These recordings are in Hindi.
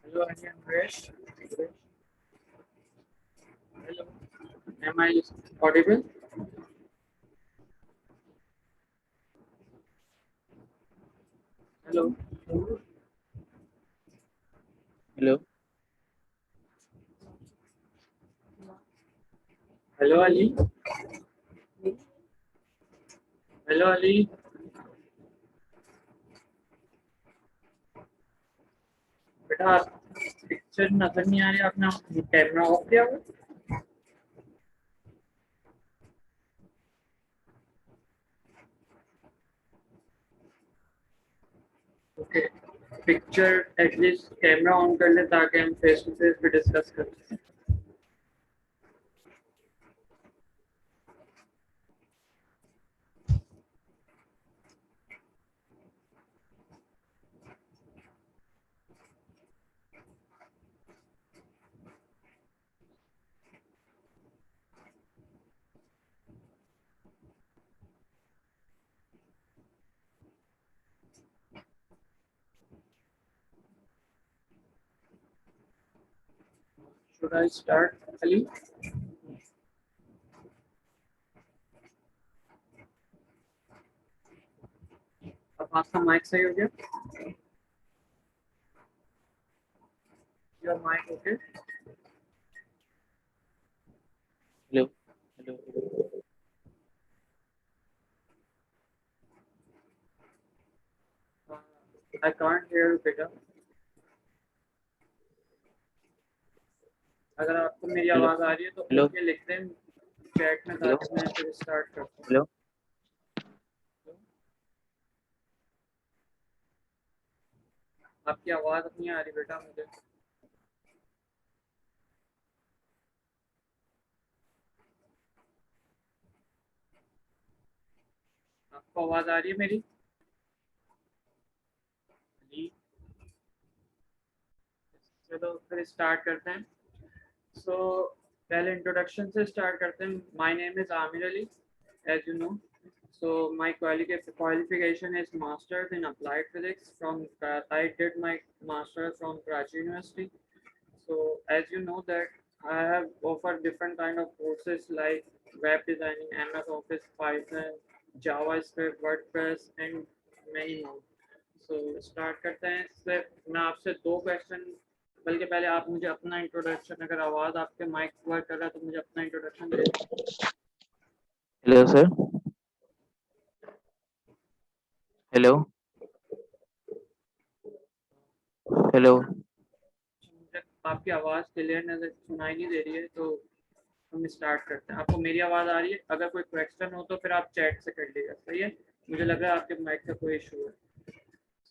Hello, I am Ramesh. Hello, am I audible? Hello, Hello. hello Ali. Hello Ali. बेटा पिक्चर नजर नहीं आ रही, आपने कैमरा ऑफ किया हुआ? Okay, picture at least camera on कर ले ताकि हम फेस टू फेस भी डिस्कस कर सकें। Should I start, Ali? अब आपका माइक सही हो गया? Your mic okay? Hello. Hello. I can't hear you बेटा। अगर आपको मेरी Hello. आवाज आ रही है तो Hello. ओके लिख दें चैट में Hello. ताकि मैं फिर स्टार्ट कर सकूं। Hello. आपकी आवाज नहीं आ रही बेटा मुझे। आपको आवाज आ रही है मेरी? जी, चलो फिर स्टार्ट करते हैं। सो पहले इंट्रोडक्शन से स्टार्ट करते हैं। My name is Aamir Ali, as you know. So my qualification is master's in applied physics from I did my master from Karachi University. So as you know that I have offered different kind of courses like web designing, MS Office, Python, JavaScript, WordPress and many more. So start करते हैं। इससे मैं आपसे दो क्वेश्चन, बल्कि पहले आप मुझे अपना इंट्रोडक्शन, अगर आवाज़ आपके माइक वर्क कर रहा है तो मुझे अपना इंट्रोडक्शन दे दें। Hello, sir. Hello. Hello. मुझे आपकी आवाज़ क्लियर नजर सुनाई नहीं दे रही है, तो हम स्टार्ट करते हैं। आपको मेरी आवाज़ आ रही है? अगर कोई क्वेश्चन हो तो फिर आप चैट से कर लीजिएगा, सही है? मुझे लग रहा है आपके माइक का कोई इशू है।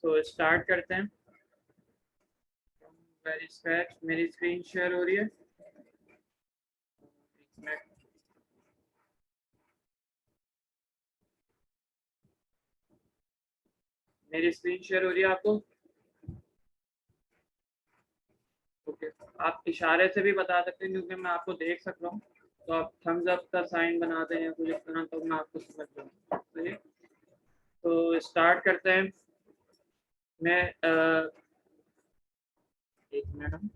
तो स्टार्ट करते हैं। वेरी स्क्रैच, मेरी स्क्रीन शेयर हो रही है? मेरी स्क्रीन शेयर हो रही है आपको? ओके, आप इशारे से भी बता सकते हैं क्योंकि मैं आपको देख सक रहा हूँ। तो आप थम्स अप का साइन बना दें या कुछ इस तरह, तो मैं आपको समझ जाऊँ, सही है? तो स्टार्ट करते हैं। मैं एक मिनट।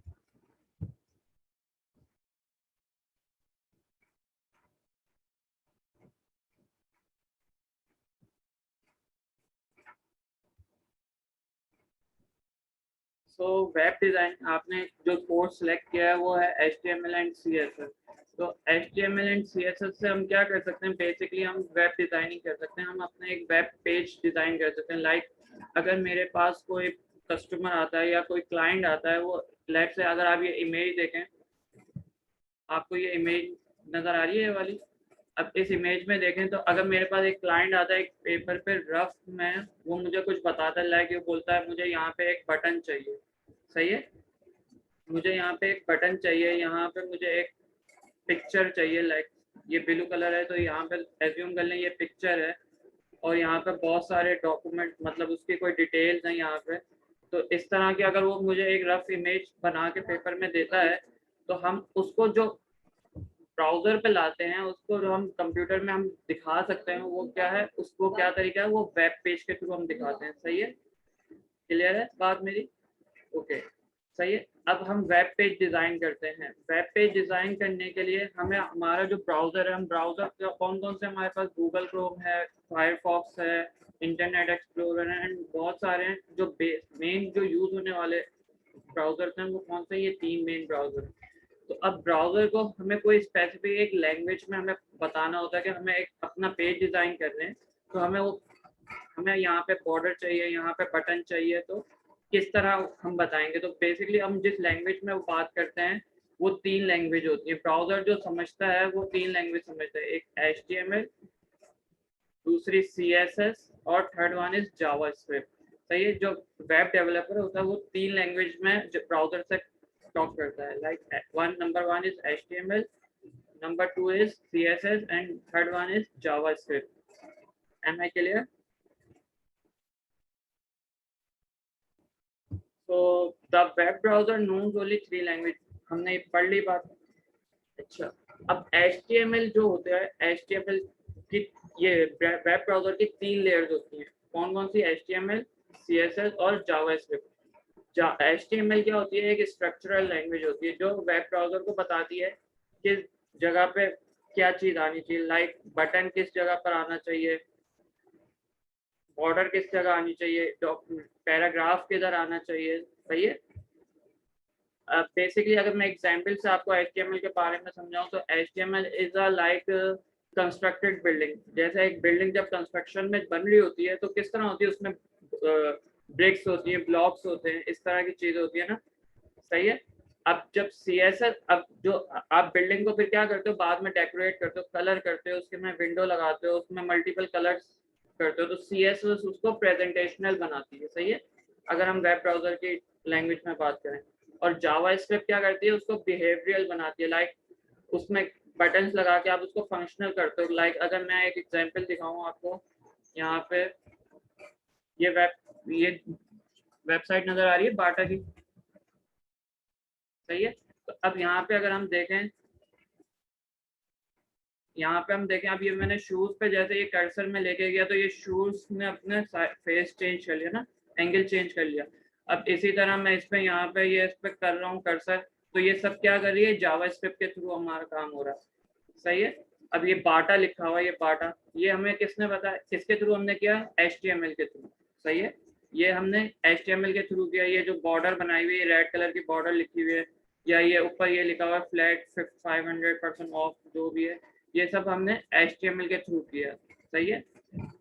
सो वेब डिज़ाइन आपने जो कोर्स सेलेक्ट किया है वो है HTML एंड CSS। तो HTML एंड CSS से हम क्या कर सकते हैं? बेसिकली हम वेब डिज़ाइनिंग कर सकते हैं। हम अपना एक वेब पेज डिज़ाइन कर सकते हैं। लाइक अगर मेरे पास कोई कस्टमर आता है या कोई क्लाइंट आता है, वो लेट्स से, अगर आप ये इमेज देखें, आपको ये इमेज नज़र आ रही है ये वाली? अब इस इमेज में देखें तो अगर मेरे पास एक क्लाइंट आता है एक पेपर पे रफ में, वो मुझे कुछ बताता है, लाइक वो बोलता है मुझे यहाँ पे एक बटन चाहिए, सही है? मुझे यहाँ पे एक बटन चाहिए, यहाँ पे मुझे एक पिक्चर चाहिए, लाइक ये ब्लू कलर है तो यहाँ पे एज्यूम कर लें ये पिक्चर है, और यहाँ पे बहुत सारे डॉक्यूमेंट, मतलब उसकी कोई डिटेल्स हैं यहाँ पे। तो इस तरह की अगर वो मुझे एक रफ इमेज बना के पेपर में देता है, तो हम उसको जो ब्राउजर पे लाते हैं, उसको जो हम कंप्यूटर में हम दिखा सकते हैं, वो क्या है, उसको क्या तरीका है, वो वेब पेज के थ्रू हम दिखाते हैं, सही है? क्लियर है बात मेरी? ओके। सही है। अब हम वेब पेज डिजाइन करते हैं। वेब पेज डिजाइन करने के लिए हमें हमारा जो ब्राउजर है, हम ब्राउजर कौन कौन से हमारे पास गूगल क्रोम है, फायरफॉक्स है, इंटरनेट एक्सप्लोरर है, एंड बहुत सारे हैं जो मेन जो यूज होने वाले ब्राउजर हैं वो कौन से, ये 3 मेन ब्राउजर। तो अब ब्राउजर को हमें कोई स्पेसिफिक एक लैंग्वेज में हमें बताना होता है कि हमें एक अपना पेज डिजाइन कर रहे हैं, तो हमें यहाँ पे बॉर्डर चाहिए, यहाँ पे बटन चाहिए, तो किस तरह हम बताएंगे। तो बेसिकली हम जिस लैंग्वेज में वो बात करते हैं वो 3 लैंग्वेज होती है। ब्राउजर जो समझता है वो 3 लैंग्वेज समझता है, एक HTML, दूसरी CSS और थर्ड वन इज जावास्क्रिप्ट। सही है। जो वेब डेवलपर होता है वो 3 लैंग्वेज में ब्राउजर से टॉक करता है। Like number one is HTML, number 2 is CSS and third one is JavaScript. Am I clear? तो the web browser knows only 3 language, हमने पढ़ ली बात। अच्छा, अब HTML जो होता है, HTML की ये वेब ब्राउजर की 3 लेयर्स होती हैं। कौन कौन सी? HTML, CSS और जावास्क्रिप्ट। HTML क्या होती है? एक स्ट्रक्चरल लैंग्वेज होती है जो वेब ब्राउजर को बताती है किस जगह पे क्या चीज आनी चाहिए, लाइक बटन किस जगह पर आना चाहिए, बॉर्डर किस जगह आनी चाहिए, पैराग्राफ किधर आना चाहिए। सही है। बेसिकली अगर मैं एग्जांपल से आपको HTML के बारे में समझाऊं तो HTML is a like constructed building. जैसे एक बिल्डिंग जब कंस्ट्रक्शन में बन रही होती है तो किस तरह होती है, उसमें ब्रिक्स होती है, ब्लॉक्स होते हैं, इस तरह की चीज होती है ना। सही है। अब जब CSS, अब जो आप बिल्डिंग को फिर क्या करते हो, बाद में डेकोरेट करते हो, कलर करते हो, उसके में विंडो लगाते हो, उसमें मल्टीपल कलर्स करते हो, तो CSS उसको प्रेजेंटेशनल बनाती है। सही है, अगर हम वेब ब्राउजर की लैंग्वेज में बात करें। और जावास्क्रिप्ट क्या करती है, उसको बिहेवियरल बनाती है। लाइक उसमें बटन्स लगा के आप उसको फंक्शनल करते हो। लाइक अगर मैं एक एग्जांपल दिखाऊं आपको, यहाँ पे ये वेबसाइट नजर आ रही है बाटा की। सही है। तो अब यहाँ पे अगर हम देखें, अब ये मैंने शूज पे जैसे ये कर्सर में लेके गया तो ये शूज ने अपने फेस चेंज कर लिया ना, एंगल चेंज कर लिया। अब इसी तरह मैं इस पे यहाँ पे ये इस पे कर रहा हूँ कर्सर, तो ये सब क्या कर रही है, जावास्क्रिप्ट के थ्रू हमारा काम हो रहा है। सही है। अब ये बाटा लिखा हुआ है, ये बाटा, ये हमें किसने बताया, किसके थ्रू हमने किया? HTML के थ्रू। सही है, ये हमने HTML के थ्रू किया। ये जो बॉर्डर बनाई हुई है, रेड कलर की बॉर्डर लिखी हुई है, या ये ऊपर ये लिखा हुआ है फ्लैट 500% ऑफ, जो भी है, ये सब हमने HTML के थ्रू किया। सही है।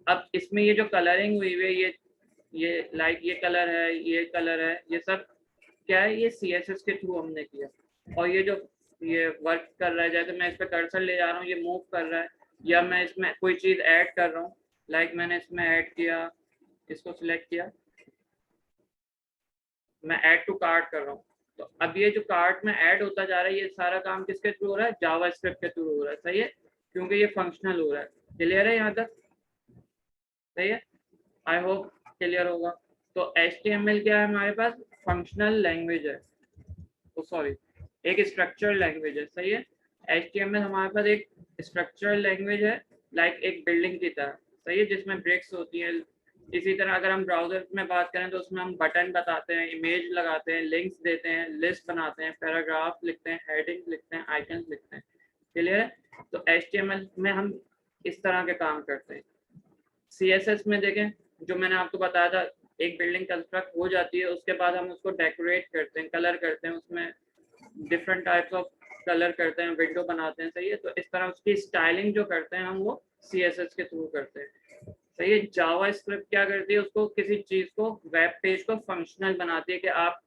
अब इसमें ये जो कलरिंग हुई है, ये लाइक ये कलर है, ये कलर है, ये सब क्या है, ये CSS के थ्रू हमने किया। और ये जो ये वर्क कर रहा है, जैसे मैं इस पर कर्सर ले जा रहा हूँ, ये मूव कर रहा है, या मैं इसमें कोई चीज ऐड कर रहा हूँ, लाइक मैंने इसमें ऐड किया, इसको सिलेक्ट किया, मैं ऐड टू कार्ट कर रहा हूँ। तो अब ये जो कार्ट में ऐड होता जा रहा है, ये सारा काम किसके थ्रू हो रहा है? जावास्क्रिप्ट के थ्रू हो रहा है। सही है, क्योंकि ये फंक्शनल हो रहा है। क्लियर है यहाँ तक? सही है, आई होप क्लियर होगा। तो HTML क्या है हमारे पास? फंक्शनल लैंग्वेज है, तो सॉरी, एक स्ट्रक्चर लैंग्वेज है। सही है, HTML हमारे पास एक स्ट्रक्चरल लैंग्वेज है, लाइक एक बिल्डिंग की तरह। सही है, जिसमें ब्रिक्स होती हैं। इसी तरह अगर हम ब्राउजर में बात करें तो उसमें हम बटन बताते हैं, इमेज लगाते हैं, लिंक्स देते हैं, लिस्ट बनाते हैं, पैराग्राफ लिखते हैं, हेडिंग लिखते हैं, आइकन्स लिखते हैं। क्लियर है। तो HTML में हम इस तरह के काम करते हैं। CSS में देखें, जो मैंने आपको बताया था, एक बिल्डिंग कंस्ट्रक्ट हो जाती है, उसके बाद हम उसको डेकोरेट करते हैं, कलर करते हैं, उसमें डिफरेंट टाइप्स ऑफ कलर करते हैं, विंडो बनाते हैं। सही है, तो इस तरह उसकी स्टाइलिंग जो करते हैं हम वो CSS के थ्रू करते हैं। सही है। जावा स्क्रिप्ट क्या करती है, उसको किसी चीज को, वेब पेज को फंक्शनल बनाती है कि आप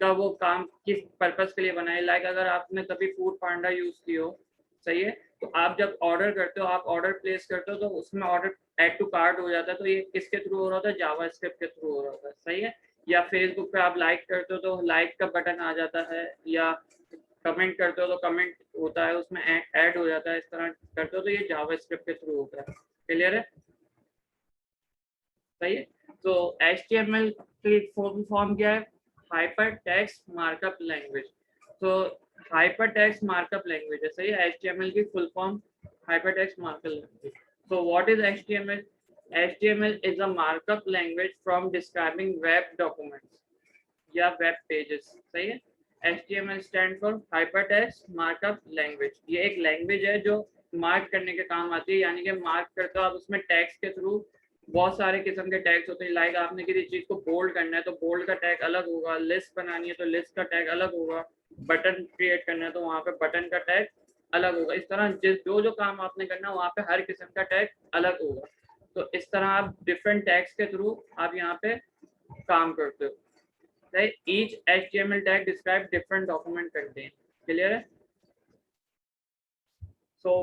का वो काम किस पर्पस के लिए बनाए। लाइक अगर आपने कभी फूड पांडा यूज की हो, सही है, तो आप जब ऑर्डर करते हो, आप ऑर्डर प्लेस करते हो, तो उसमें ऑर्डर ऐड टू कार्ट हो जाता है, तो ये किसके थ्रू हो रहा था? जावा स्क्रिप्ट के थ्रू हो रहा था। सही है। या फेसबुक पे आप लाइक करते हो तो लाइक का बटन आ जाता है, या कमेंट करते हो तो कमेंट होता है, उसमें ऐड हो जाता है, इस तरह करते हो तो ये जावा स्क्रिप्ट के थ्रू होता है। क्लियर है? सही है। तो HTML की फुल फॉर्म क्या है? Hyper text markup language. तो हाइपर टेक्स्ट मार्कअप लैंग्वेज है। सही है, HTML की full form hyper text markup language. So what is HTML? HTML is a markup language from describing web documents. या वेब पेजेस, सही है। HTML stand for hypertext markup language. ये एक लैंग्वेज है जो मार्क करने के काम आती है, यानी कि मार्क करते हो आप उसमें टैग्स के थ्रू। बहुत सारे किस्म के टैग्स होते हैं, लाइक आपने किसी चीज को बोल्ड करना है तो बोल्ड का टैग अलग होगा, लिस्ट बनानी है तो लिस्ट का टैग अलग होगा, बटन क्रिएट करना है तो वहाँ पे बटन का टैग अलग होगा। इस तरह जो काम आपने करना है वहाँ पे हर किस्म का टैग अलग होगा। तो इस तरह आप डिफरेंट टैग्स के थ्रू आप यहाँ पे काम करते हो। Each HTML tag describes different document content. Clear है? So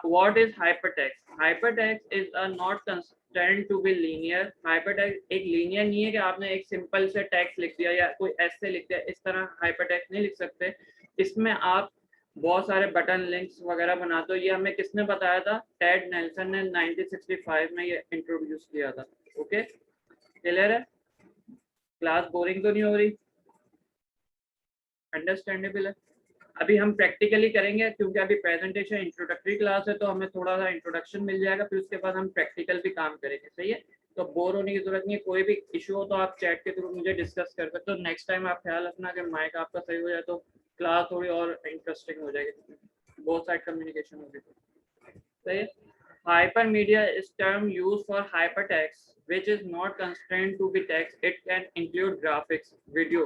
what is hypertext? Hypertext is a not constrained to be linear. Hypertext एक linear नहीं है कि आपने एक सिंपल से text लिख दिया या कोई ऐसे लिख दिया, इस तरह hypertext नहीं लिख सकते। इसमें आप बहुत सारे बटन लिंक्स वगैरह बनाते हो। ये हमें किसने बताया था? टेड नेल्सन ने 1965 में ये इंट्रोड्यूस किया था। ओके, क्लियर है? क्लास बोरिंग तो नहीं हो रही? अंडरस्टैंडेबल है। अभी हम प्रैक्टिकली करेंगे क्योंकि अभी प्रेजेंटेशन इंट्रोडक्टरी क्लास है, तो हमें थोड़ा सा इंट्रोडक्शन मिल जाएगा, फिर उसके बाद हम प्रैक्टिकल भी काम करेंगे, सही है। तो बोर होने की जरूरत नहीं है। कोई भी इशू हो तो आप चैट के थ्रू मुझे डिस्कस कर सकते हो। नेक्स्ट टाइम आप ख्याल रखना कि माइक आपका सही हो जाए तो क्लास थोड़ी और इंटरेस्टिंग हो जाएगी, बोथ साइड कम्युनिकेशन होगी, सही है। Hypermedia is term used for hypertext, which is not constrained to be text. It can include graphics, video,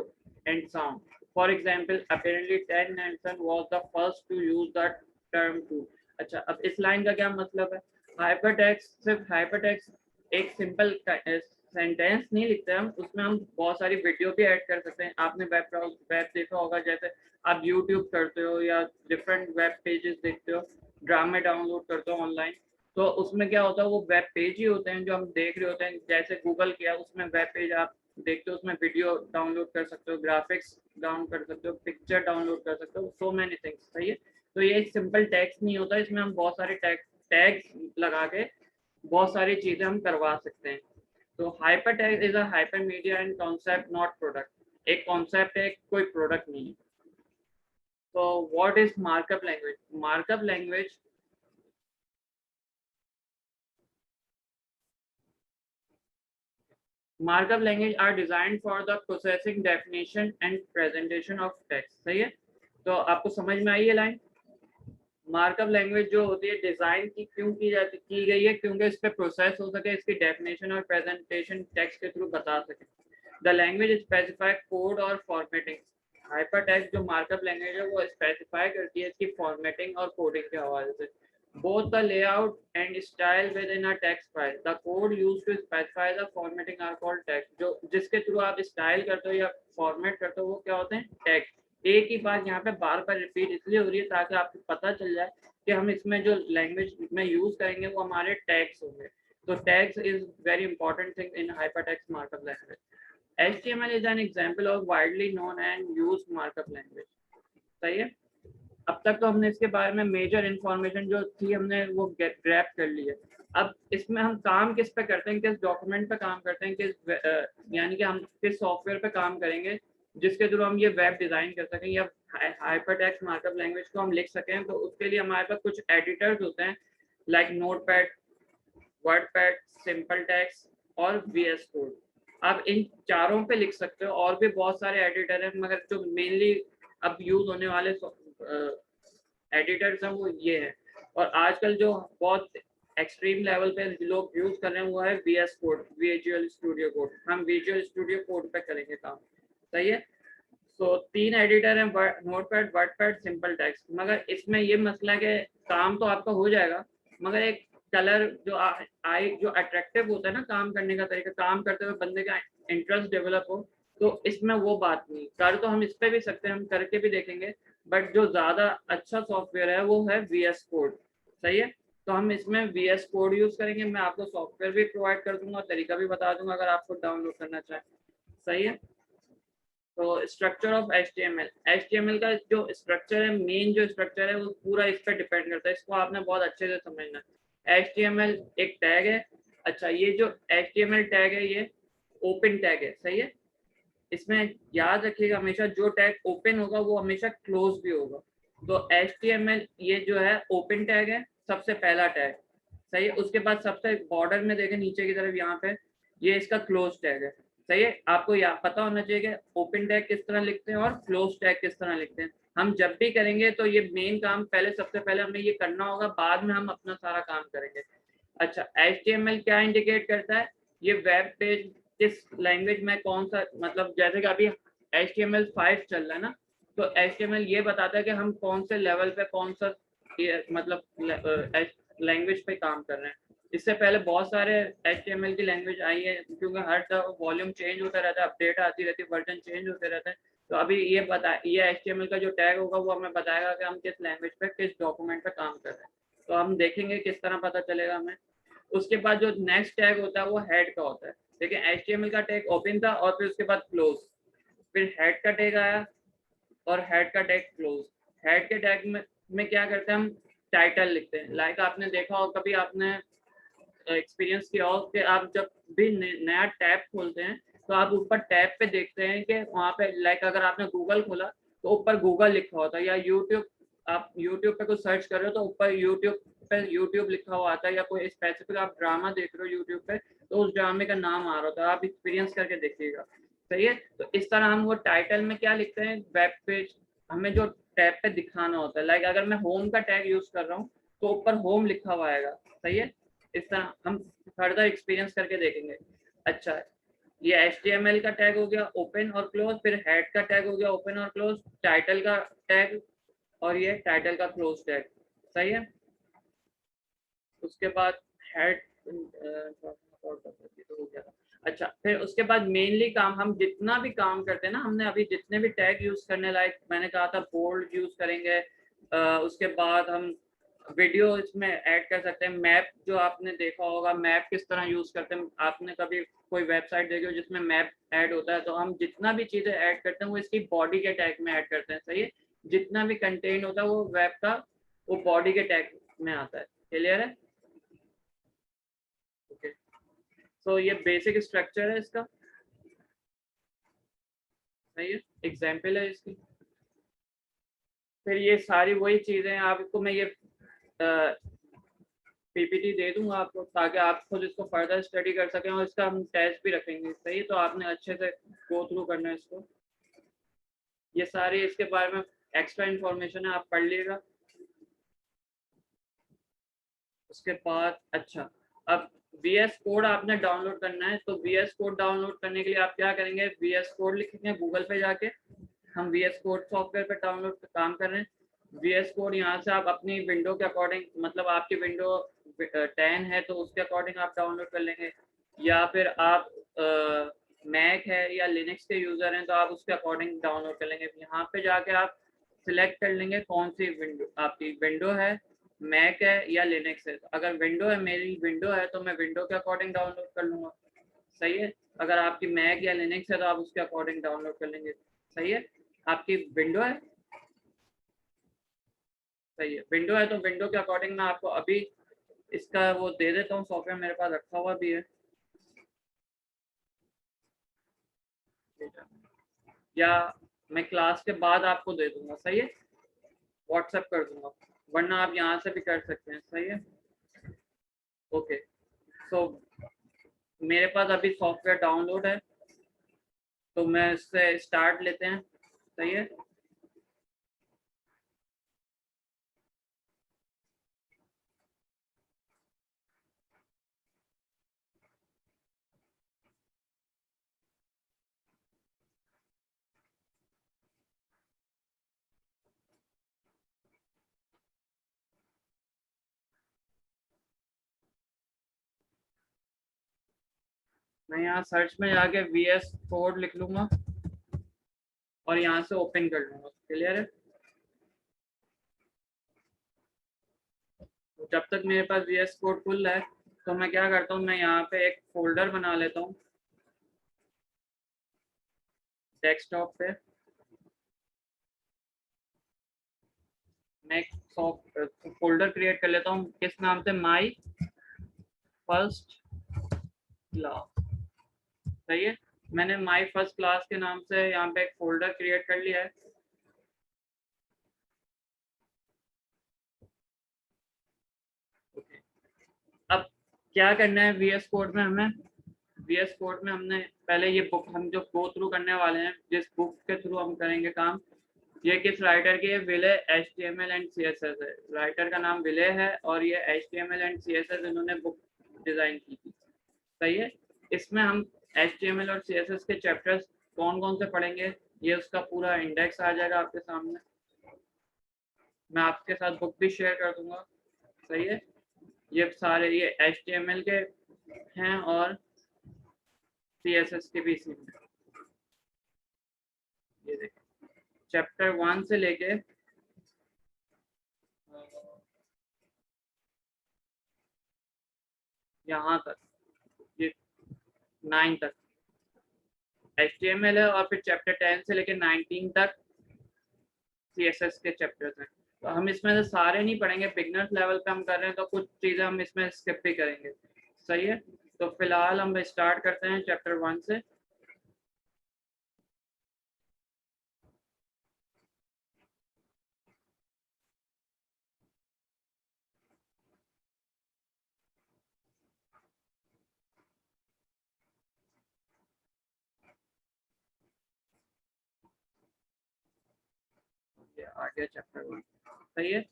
and sound. For example, apparently Ted Nelson was the first to use the term too. अच्छा, अब इस लाइन का क्या मतलब है? Hypertext सिर्फ hypertext एक सिंपल सेंटेंस नहीं लिखते हम, उसमें हम बहुत सारी वीडियो भी ऐड कर सकते हैं। आपने वेब देखा होगा, जैसे आप YouTube करते हो या डिफरेंट वेब पेजेस देखते हो, ड्रामे डाउनलोड करते हो ऑनलाइन, तो उसमें क्या होता है, वो वेब पेज ही होते हैं जो हम देख रहे होते हैं। जैसे गूगल किया, उसमें वेब पेज आप देखते हो, उसमें वीडियो डाउनलोड कर सकते हो, ग्राफिक्स डाउन कर सकते हो, पिक्चर डाउनलोड कर सकते हो, सो मैनी थिंग्स, सही है। तो ये एक सिंपल टेक्स्ट नहीं होता, इसमें हम बहुत सारे टैग्स लगा के बहुत सारी चीजें हम करवा सकते हैं। तो hyper text is a hyper media and concept, not product. एक कॉन्सेप्ट है, कोई प्रोडक्ट नहीं है। तो what is markup language? Markup language Markup language are designed for the processing, definition and presentation of text, सही है। तो आपको समझ में आई ये लाइन? मार्कअप लैंग्वेज जो होती है डिजाइन क्यों की गई है? क्योंकि इस पे प्रोसेस हो सके, इसकी डेफिनेशन और प्रेजेंटेशन टेक्स्ट के थ्रू बता सके। द लैंग्वेज स्पेसिफाई कोड और फॉर्मेटिंग। हाइपर टेक्स्ट जो मार्कअप लैंग्वेज है वो स्पेसिफाई करती है इसकी फॉर्मेटिंग और कोडिंग के हवाले से। Both the layout and style within a text file. The code used to specify the formatting are called text. जो जिसके थ्रू आप स्टाइल करते हो या फॉर्मेट करते हो वो क्या होते हैं? टेक्स्ट। एक ही बात यहाँ पे बार बार रिपीट इसलिए हो रही है ताकि आपको पता चल जाए कि हम इसमें जो लैंग्वेज में यूज करेंगे वो हमारे टैग्स होंगे। तो tags is very important thing in hypertext markup language. HTML is an example of widely known and used markup language. सही है। अब तक तो हमने इसके बारे में मेजर इंफॉर्मेशन जो थी हमने वो ग्रैब कर ली है। अब इसमें हम काम किस पे करते हैं, किस डॉक्यूमेंट पे काम करते हैं, यानी कि हम किस सॉफ्टवेयर पे काम करेंगे जिसके थ्रू हम ये वेब डिजाइन कर सकें या हाइपरटेक्स्ट मार्कअप लैंग्वेज को हम लिख सकें। तो उसके लिए हमारे पास कुछ एडिटर्स होते हैं, like notepad, WordPad, simple text और VS कोड। आप इन चारों पे लिख सकते हो, और भी बहुत सारे एडिटर हैं, मगर जो मेनली अब यूज होने वाले एडिटर्स हैं वो ये हैं। और आजकल जो बहुत एक्सट्रीम लेवल पे लोग यूज कर रहे हैं वो है VS code, visual studio code. हम विजुअल स्टूडियो कोड पे करेंगे काम, सही है। तो 3 एडिटर हैं, नोटपैड, वर्डपैड, सिंपल टेक्स्ट। मगर इसमें ये मसला है कि काम तो आपका हो जाएगा, मगर एक कलर जो आई जो अट्रैक्टिव होता है ना काम करने का तरीका, काम करते हुए बंदे का इंटरेस्ट डेवलप हो, तो इसमें वो बात नहीं। कर तो हम इस पे भी सकते हैं, हम करके भी देखेंगे, बट जो ज्यादा अच्छा सॉफ्टवेयर है वो है VS कोड, सही है। तो हम इसमें VS कोड यूज करेंगे। मैं आपको सॉफ्टवेयर भी प्रोवाइड कर दूंगा, तरीका भी बता दूंगा अगर आपको डाउनलोड करना चाहें, सही है। तो स्ट्रक्चर ऑफ HTML का जो स्ट्रक्चर है, मेन जो स्ट्रक्चर है वो पूरा इस पर डिपेंड करता है। इसको आपने बहुत अच्छे से समझना है। HTML एक टैग है। अच्छा, ये जो HTML टैग है ये ओपन टैग है, सही है। इसमें याद रखिएगा हमेशा जो टैग ओपन होगा वो हमेशा क्लोज भी होगा। तो HTML ये जो है ओपन टैग है, सबसे पहला टैग, सही है। उसके बाद सबसे बॉर्डर में देखें नीचे की तरफ, यहाँ पे ये इसका क्लोज टैग है। सही है, आपको या पता होना चाहिए कि ओपन टैग किस तरह लिखते हैं और क्लोज टैग किस तरह लिखते हैं। हम जब भी करेंगे तो ये मेन काम पहले, सबसे पहले हमें ये करना होगा, बाद में हम अपना सारा काम करेंगे। अच्छा, HTML क्या इंडिकेट करता है? ये वेब पेज किस लैंग्वेज में कौन सा, मतलब जैसे कि अभी HTML5 चल रहा है ना, तो HTML ये बताता है कि हम कौन से लेवल पे कौन सा मतलब लैंग्वेज पे काम कर रहे हैं। इससे पहले बहुत सारे HTML की लैंग्वेज आई है, क्योंकि हर वॉल्यूम चेंज होता रहता है, अपडेट आती रहती है, वर्जन चेंज होते रहते हैं। तो अभी ये HTML का जो टैग होगा वो हमें बताएगा कि हम किस लैंग्वेज पे किस डॉक्यूमेंट पे काम कर रहे हैं। तो हम देखेंगे किस तरह पता चलेगा हमें। उसके बाद जो नेक्स्ट टैग होता है वो हेड का होता है। देखिए HTML का टैग ओपन था और फिर उसके बाद क्लोज, फिर हेड का टैग आया और हेड का टैग क्लोज। हेड के टैग में क्या करते हैं, हम टाइटल लिखते हैं। लाइक आपने देखा हो, कभी आपने एक्सपीरियंस किया हो कि आप जब भी नया टैब खोलते हैं तो आप ऊपर टैब पे देखते हैं कि वहाँ पे, लाइक अगर आपने गूगल खोला तो ऊपर गूगल लिखा होता है, या यूट्यूब, आप यूट्यूब पे कुछ सर्च कर रहे हो तो ऊपर यूट्यूब पे यूट्यूब लिखा हुआ आता है, या कोई स्पेसिफिक आप ड्रामा देख रहे हो यूट्यूब पे तो उस ड्रामे का नाम आ रहा होता है। आप एक्सपीरियंस करके देखिएगा। सही है, तो इस तरह हम वो टाइटल में क्या लिखते हैं, वेब पेज हमें जो टैब पे दिखाना होता है। लाइक अगर मैं होम का टैग यूज कर रहा हूँ तो ऊपर होम लिखा हुआ आएगा। सही है, इस तरह हम फर्दर एक्सपीरियंस करके देखेंगे। अच्छा, ये HTML का टैग हो गया ओपन और क्लोज, फिर हेड का टैग हो गया ओपन और क्लोज, टाइटल का टैग, और ये टाइटल का क्लोज टैग। सही है, उसके बाद हेड तो हो गया। अच्छा, फिर उसके बाद मेनली काम, हम जितना भी काम करते हैं ना, हमने अभी जितने भी टैग यूज करने लायक, मैंने कहा था बोल्ड यूज करेंगे, उसके बाद हम वीडियो इसमें ऐड कर सकते हैं। मैप जो आपने देखा होगा, मैप किस तरह यूज करते हैं, आपने कभी कोई वेबसाइट देखी हो जिसमें मैप ऐड होता है, तो हम जितना भी चीजें ऐड करते हैं वो इसकी बॉडी के टैग में ऐड करते हैं। सही है, जितना भी कंटेंट होता है वो वेब का, वो बॉडी के टैग में आता है। क्लियर है? ओके, तो ये बेसिक स्ट्रक्चर है इसका। सही है, एग्जाम्पल है इसकी। फिर ये सारी वही चीजें आपको मैं ये PPT दे दूंगा आपको, ताकि आप खुद इसको फर्दर स्टडी कर सकें, और इसका हम टेस्ट भी रखेंगे। सही है, तो आपने अच्छे से गो थ्रू करना है इसको। ये सारी इसके बारे में एक्स्ट्रा इंफॉर्मेशन है, आप पढ़ लीजिएगा। उसके बाद अच्छा, अब VS कोड आपने डाउनलोड करना है, तो VS कोड डाउनलोड करने के लिए आप क्या करेंगे, VS कोड लिखेंगे गूगल पे जाके। हम VS कोड सॉफ्टवेयर पे डाउनलोड काम कर रहे हैं। VS कोड यहाँ से आप अपनी विंडो के अकॉर्डिंग, मतलब आपकी विंडो 10 है तो उसके अकॉर्डिंग आप डाउनलोड कर लेंगे, या फिर आप मैक है या लिनक्स के यूज़र हैं तो आप उसके अकॉर्डिंग डाउनलोड कर लेंगे। यहाँ पे जाके आप सिलेक्ट कर लेंगे कौन सी विंडो आपकी, विंडो है, मैक है या लिनक्स है। अगर विंडो है, मेरी विंडो है, तो मैं विंडो के अकॉर्डिंग डाउनलोड कर लूँगा। सही है, अगर आपकी मैक या लिनक्स है तो आप उसके अकॉर्डिंग डाउनलोड कर लेंगे। सही है, आपकी विंडो है, सही है, विंडो है तो विंडो के अकॉर्डिंग मैं आपको अभी इसका वो दे देता हूँ, सॉफ्टवेयर मेरे पास रखा हुआ भी है, या मैं क्लास के बाद आपको दे दूंगा। सही है, व्हाट्सएप कर दूंगा, वरना आप यहाँ से भी कर सकते हैं। सही है, ओके। सो मेरे पास अभी सॉफ्टवेयर डाउनलोड है, तो मैं इससे स्टार्ट लेते हैं। सही है, मैं यहाँ सर्च में जाके VS कोड लिख लूंगा और यहाँ से ओपन कर लूंगा। क्लियर है, तो जब तक मेरे पास VS कोड खुल रहा है तो मैं क्या करता हूँ, मैं यहाँ पे एक फोल्डर बना लेता हूँ डेस्कटॉप पे। मैं एक फोल्डर क्रिएट कर लेता हूँ, किस नाम से, माई फर्स्ट क्लास। सही है, मैंने माई फर्स्ट क्लास के नाम से यहाँ पे एक फोल्डर क्रिएट कर लिया है। ओके, अब क्या करना है, VS कोड में हमने पहले ये बुक हम जो गो थ्रू करने वाले हैं, जिस बुक के थ्रू हम करेंगे काम, ये किस राइटर की है? विले HTML एंड CSS है। राइटर का नाम विले है और ये HTML एंड CSS इन्होंने बुक डिजाइन की थी। सही है। इसमें हम HTML और CSS के चैप्टर्स कौन कौन से पढ़ेंगे, ये उसका पूरा इंडेक्स आ जाएगा आपके सामने। मैं आपके साथ बुक भी शेयर कर दूंगा। सही है। ये सारे ये HTML के हैं और CSS के भी इसी में। ये देखिए चैप्टर 1 से लेके यहाँ तक, ये 9 तक HTML है, और फिर चैप्टर 10 से लेके 19 तक CSS के चैप्टर्स हैं। तो हम इसमें से सारे नहीं पढ़ेंगे, बिगनर्स लेवल पे हम कर रहे हैं तो कुछ चीज़ें हम इसमें स्किप भी करेंगे। सही है। तो फिलहाल हम स्टार्ट करते हैं चैप्टर 1 से। ये आ गया चैप्टर 1। सही है।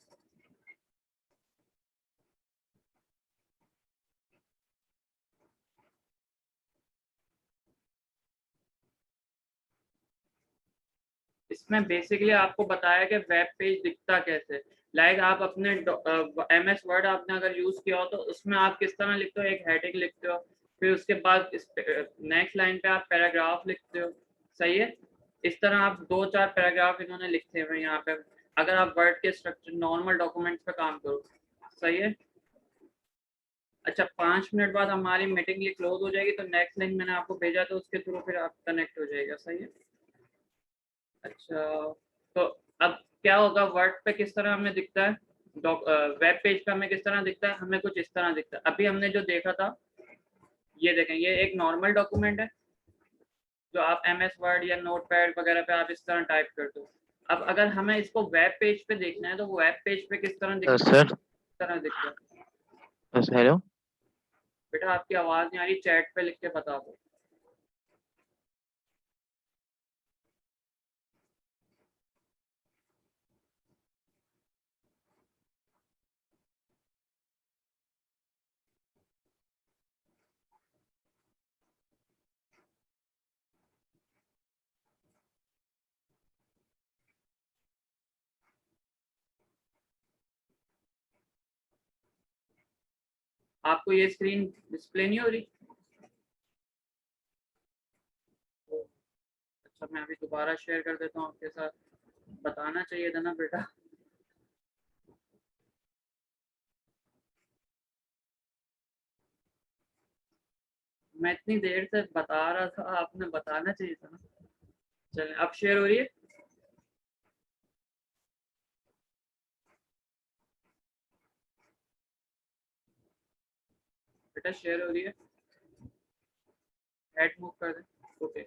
इसमें बेसिकली आपको बताया कि वेब पेज दिखता कैसे। लाइक आप अपने MS वर्ड आपने अगर यूज किया हो तो उसमें आप किस तरह लिखते हो, एक हेडिंग लिखते हो, फिर उसके बाद नेक्स्ट लाइन पे आप पैराग्राफ लिखते हो। सही है। इस तरह आप 2-4 पैराग्राफ इन्होंने लिखे हुए हैं यहाँ पे, अगर आप वर्ड के स्ट्रक्चर नॉर्मल डॉक्यूमेंट्स पे काम करो। सही है। अच्छा 5 मिनट बाद हमारी मीटिंग ये क्लोज हो जाएगी, तो नेक्स्ट लिंक मैंने आपको भेजा तो उसके थ्रू फिर आप कनेक्ट हो जाएगा। सही है। अच्छा तो अब क्या होगा, वर्ड पे किस तरह हमें दिखता है, वेब पेज पे हमें किस तरह दिखता है, हमें कुछ इस तरह दिखता है। अभी हमने जो देखा था, ये देखें, ये एक नॉर्मल डॉक्यूमेंट है जो आप MS वर्ड या नोट पैड वगैरह पे आप इस तरह टाइप करते हो। अब अगर हमें इसको वेब पेज पे देखना है तो वेब पेज पे किस तरह दिखता है, सर, किस तरह दिखता है? हेलो। बेटा आपकी आवाज़ नहीं आ रही, चैट पे लिख के बता दो। आपको ये स्क्रीन डिस्प्ले नहीं हो रही? अच्छा मैं अभी दोबारा शेयर कर देता हूँ आपके साथ, बताना चाहिए था ना बेटा। मैं इतनी देर से बता रहा था, आपने बताना चाहिए था ना। चलें अब शेयर हो रही है। बेटा शेयर हो रही है, हेड मूव कर दें। ओके।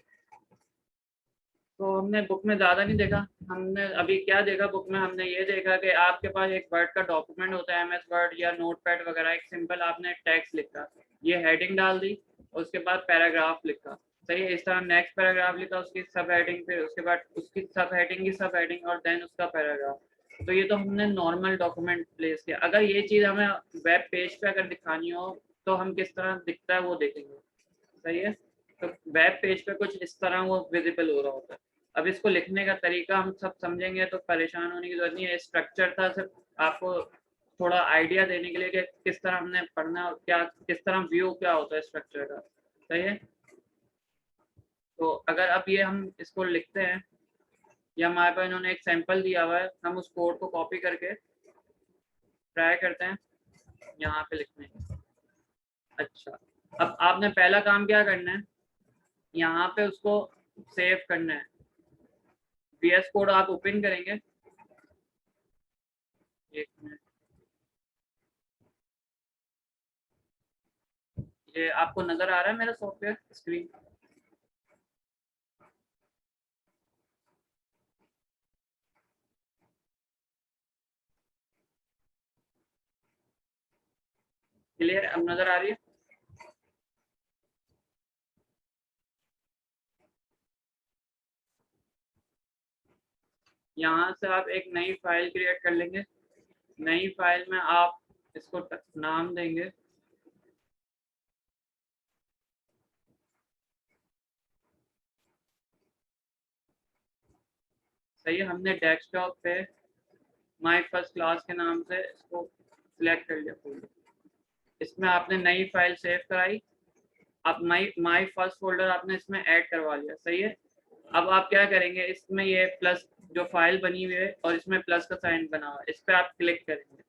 तो हमने बुक में ज़्यादा नहीं देखा। हमने अभी क्या देखा बुक में, हमने ये देखा कि आपके पास एक वर्ड का डॉक्यूमेंट होता है, MS वर्ड या नोटपैड वगैरह, एक सिंपल आपने टेक्स्ट लिखा, ये हेडिंग डाल दी, उसके बाद पैराग्राफ लिखा। सही है। इस तरह नेक्स्ट पैराग्राफ लिखा, उसकी सब हेडिंग, फिर उसके बाद उसकी सब हेडिंग की सब हेडिंग, और देन उसका पैराग्राफ। तो ये तो हमने नॉर्मल डॉक्यूमेंट प्लेस किया। अगर ये चीज़ हमें वेब पेज पे अगर दिखानी हो तो हम किस तरह दिखता है वो देखेंगे। सही है। तो वेब पेज पे कुछ इस तरह वो विजिबल हो रहा होता है। अब इसको लिखने का तरीका हम सब समझेंगे तो परेशान होने की जरूरत नहीं है। स्ट्रक्चर था सिर्फ आपको थोड़ा आइडिया देने के लिए कि किस तरह हमने पढ़ना, क्या किस तरह व्यू क्या होता है स्ट्रक्चर का। सही है। तो अगर अब ये हम इसको लिखते हैं, या हमारे पास इन्होंने एक सैंपल दिया हुआ है, हम उस कोड को कॉपी करके ट्राई करते हैं यहाँ पे लिखने की। अच्छा अब आपने पहला काम क्या करना है, यहाँ पे उसको सेव करना है। VS कोड आप ओपन करेंगे, एक मिनट, ये आपको नजर आ रहा है मेरा सॉफ्टवेयर स्क्रीन? क्लियर अब नजर आ रही है? यहाँ से आप एक नई फाइल क्रिएट कर लेंगे। नई फाइल में आप इसको नाम देंगे सही है। हमने डेस्कटॉप पे माय फर्स्ट क्लास के नाम से इसको सिलेक्ट कर लिया फोल्डर। इसमें आपने नई फाइल सेव कराई, आप माय फर्स्ट फोल्डर आपने इसमें ऐड करवा लिया, सही है। अब आप क्या करेंगे, इसमें ये प्लस जो फाइल बनी हुई है और इसमें प्लस का साइन बना हुआ है, इस पर आप क्लिक करेंगे,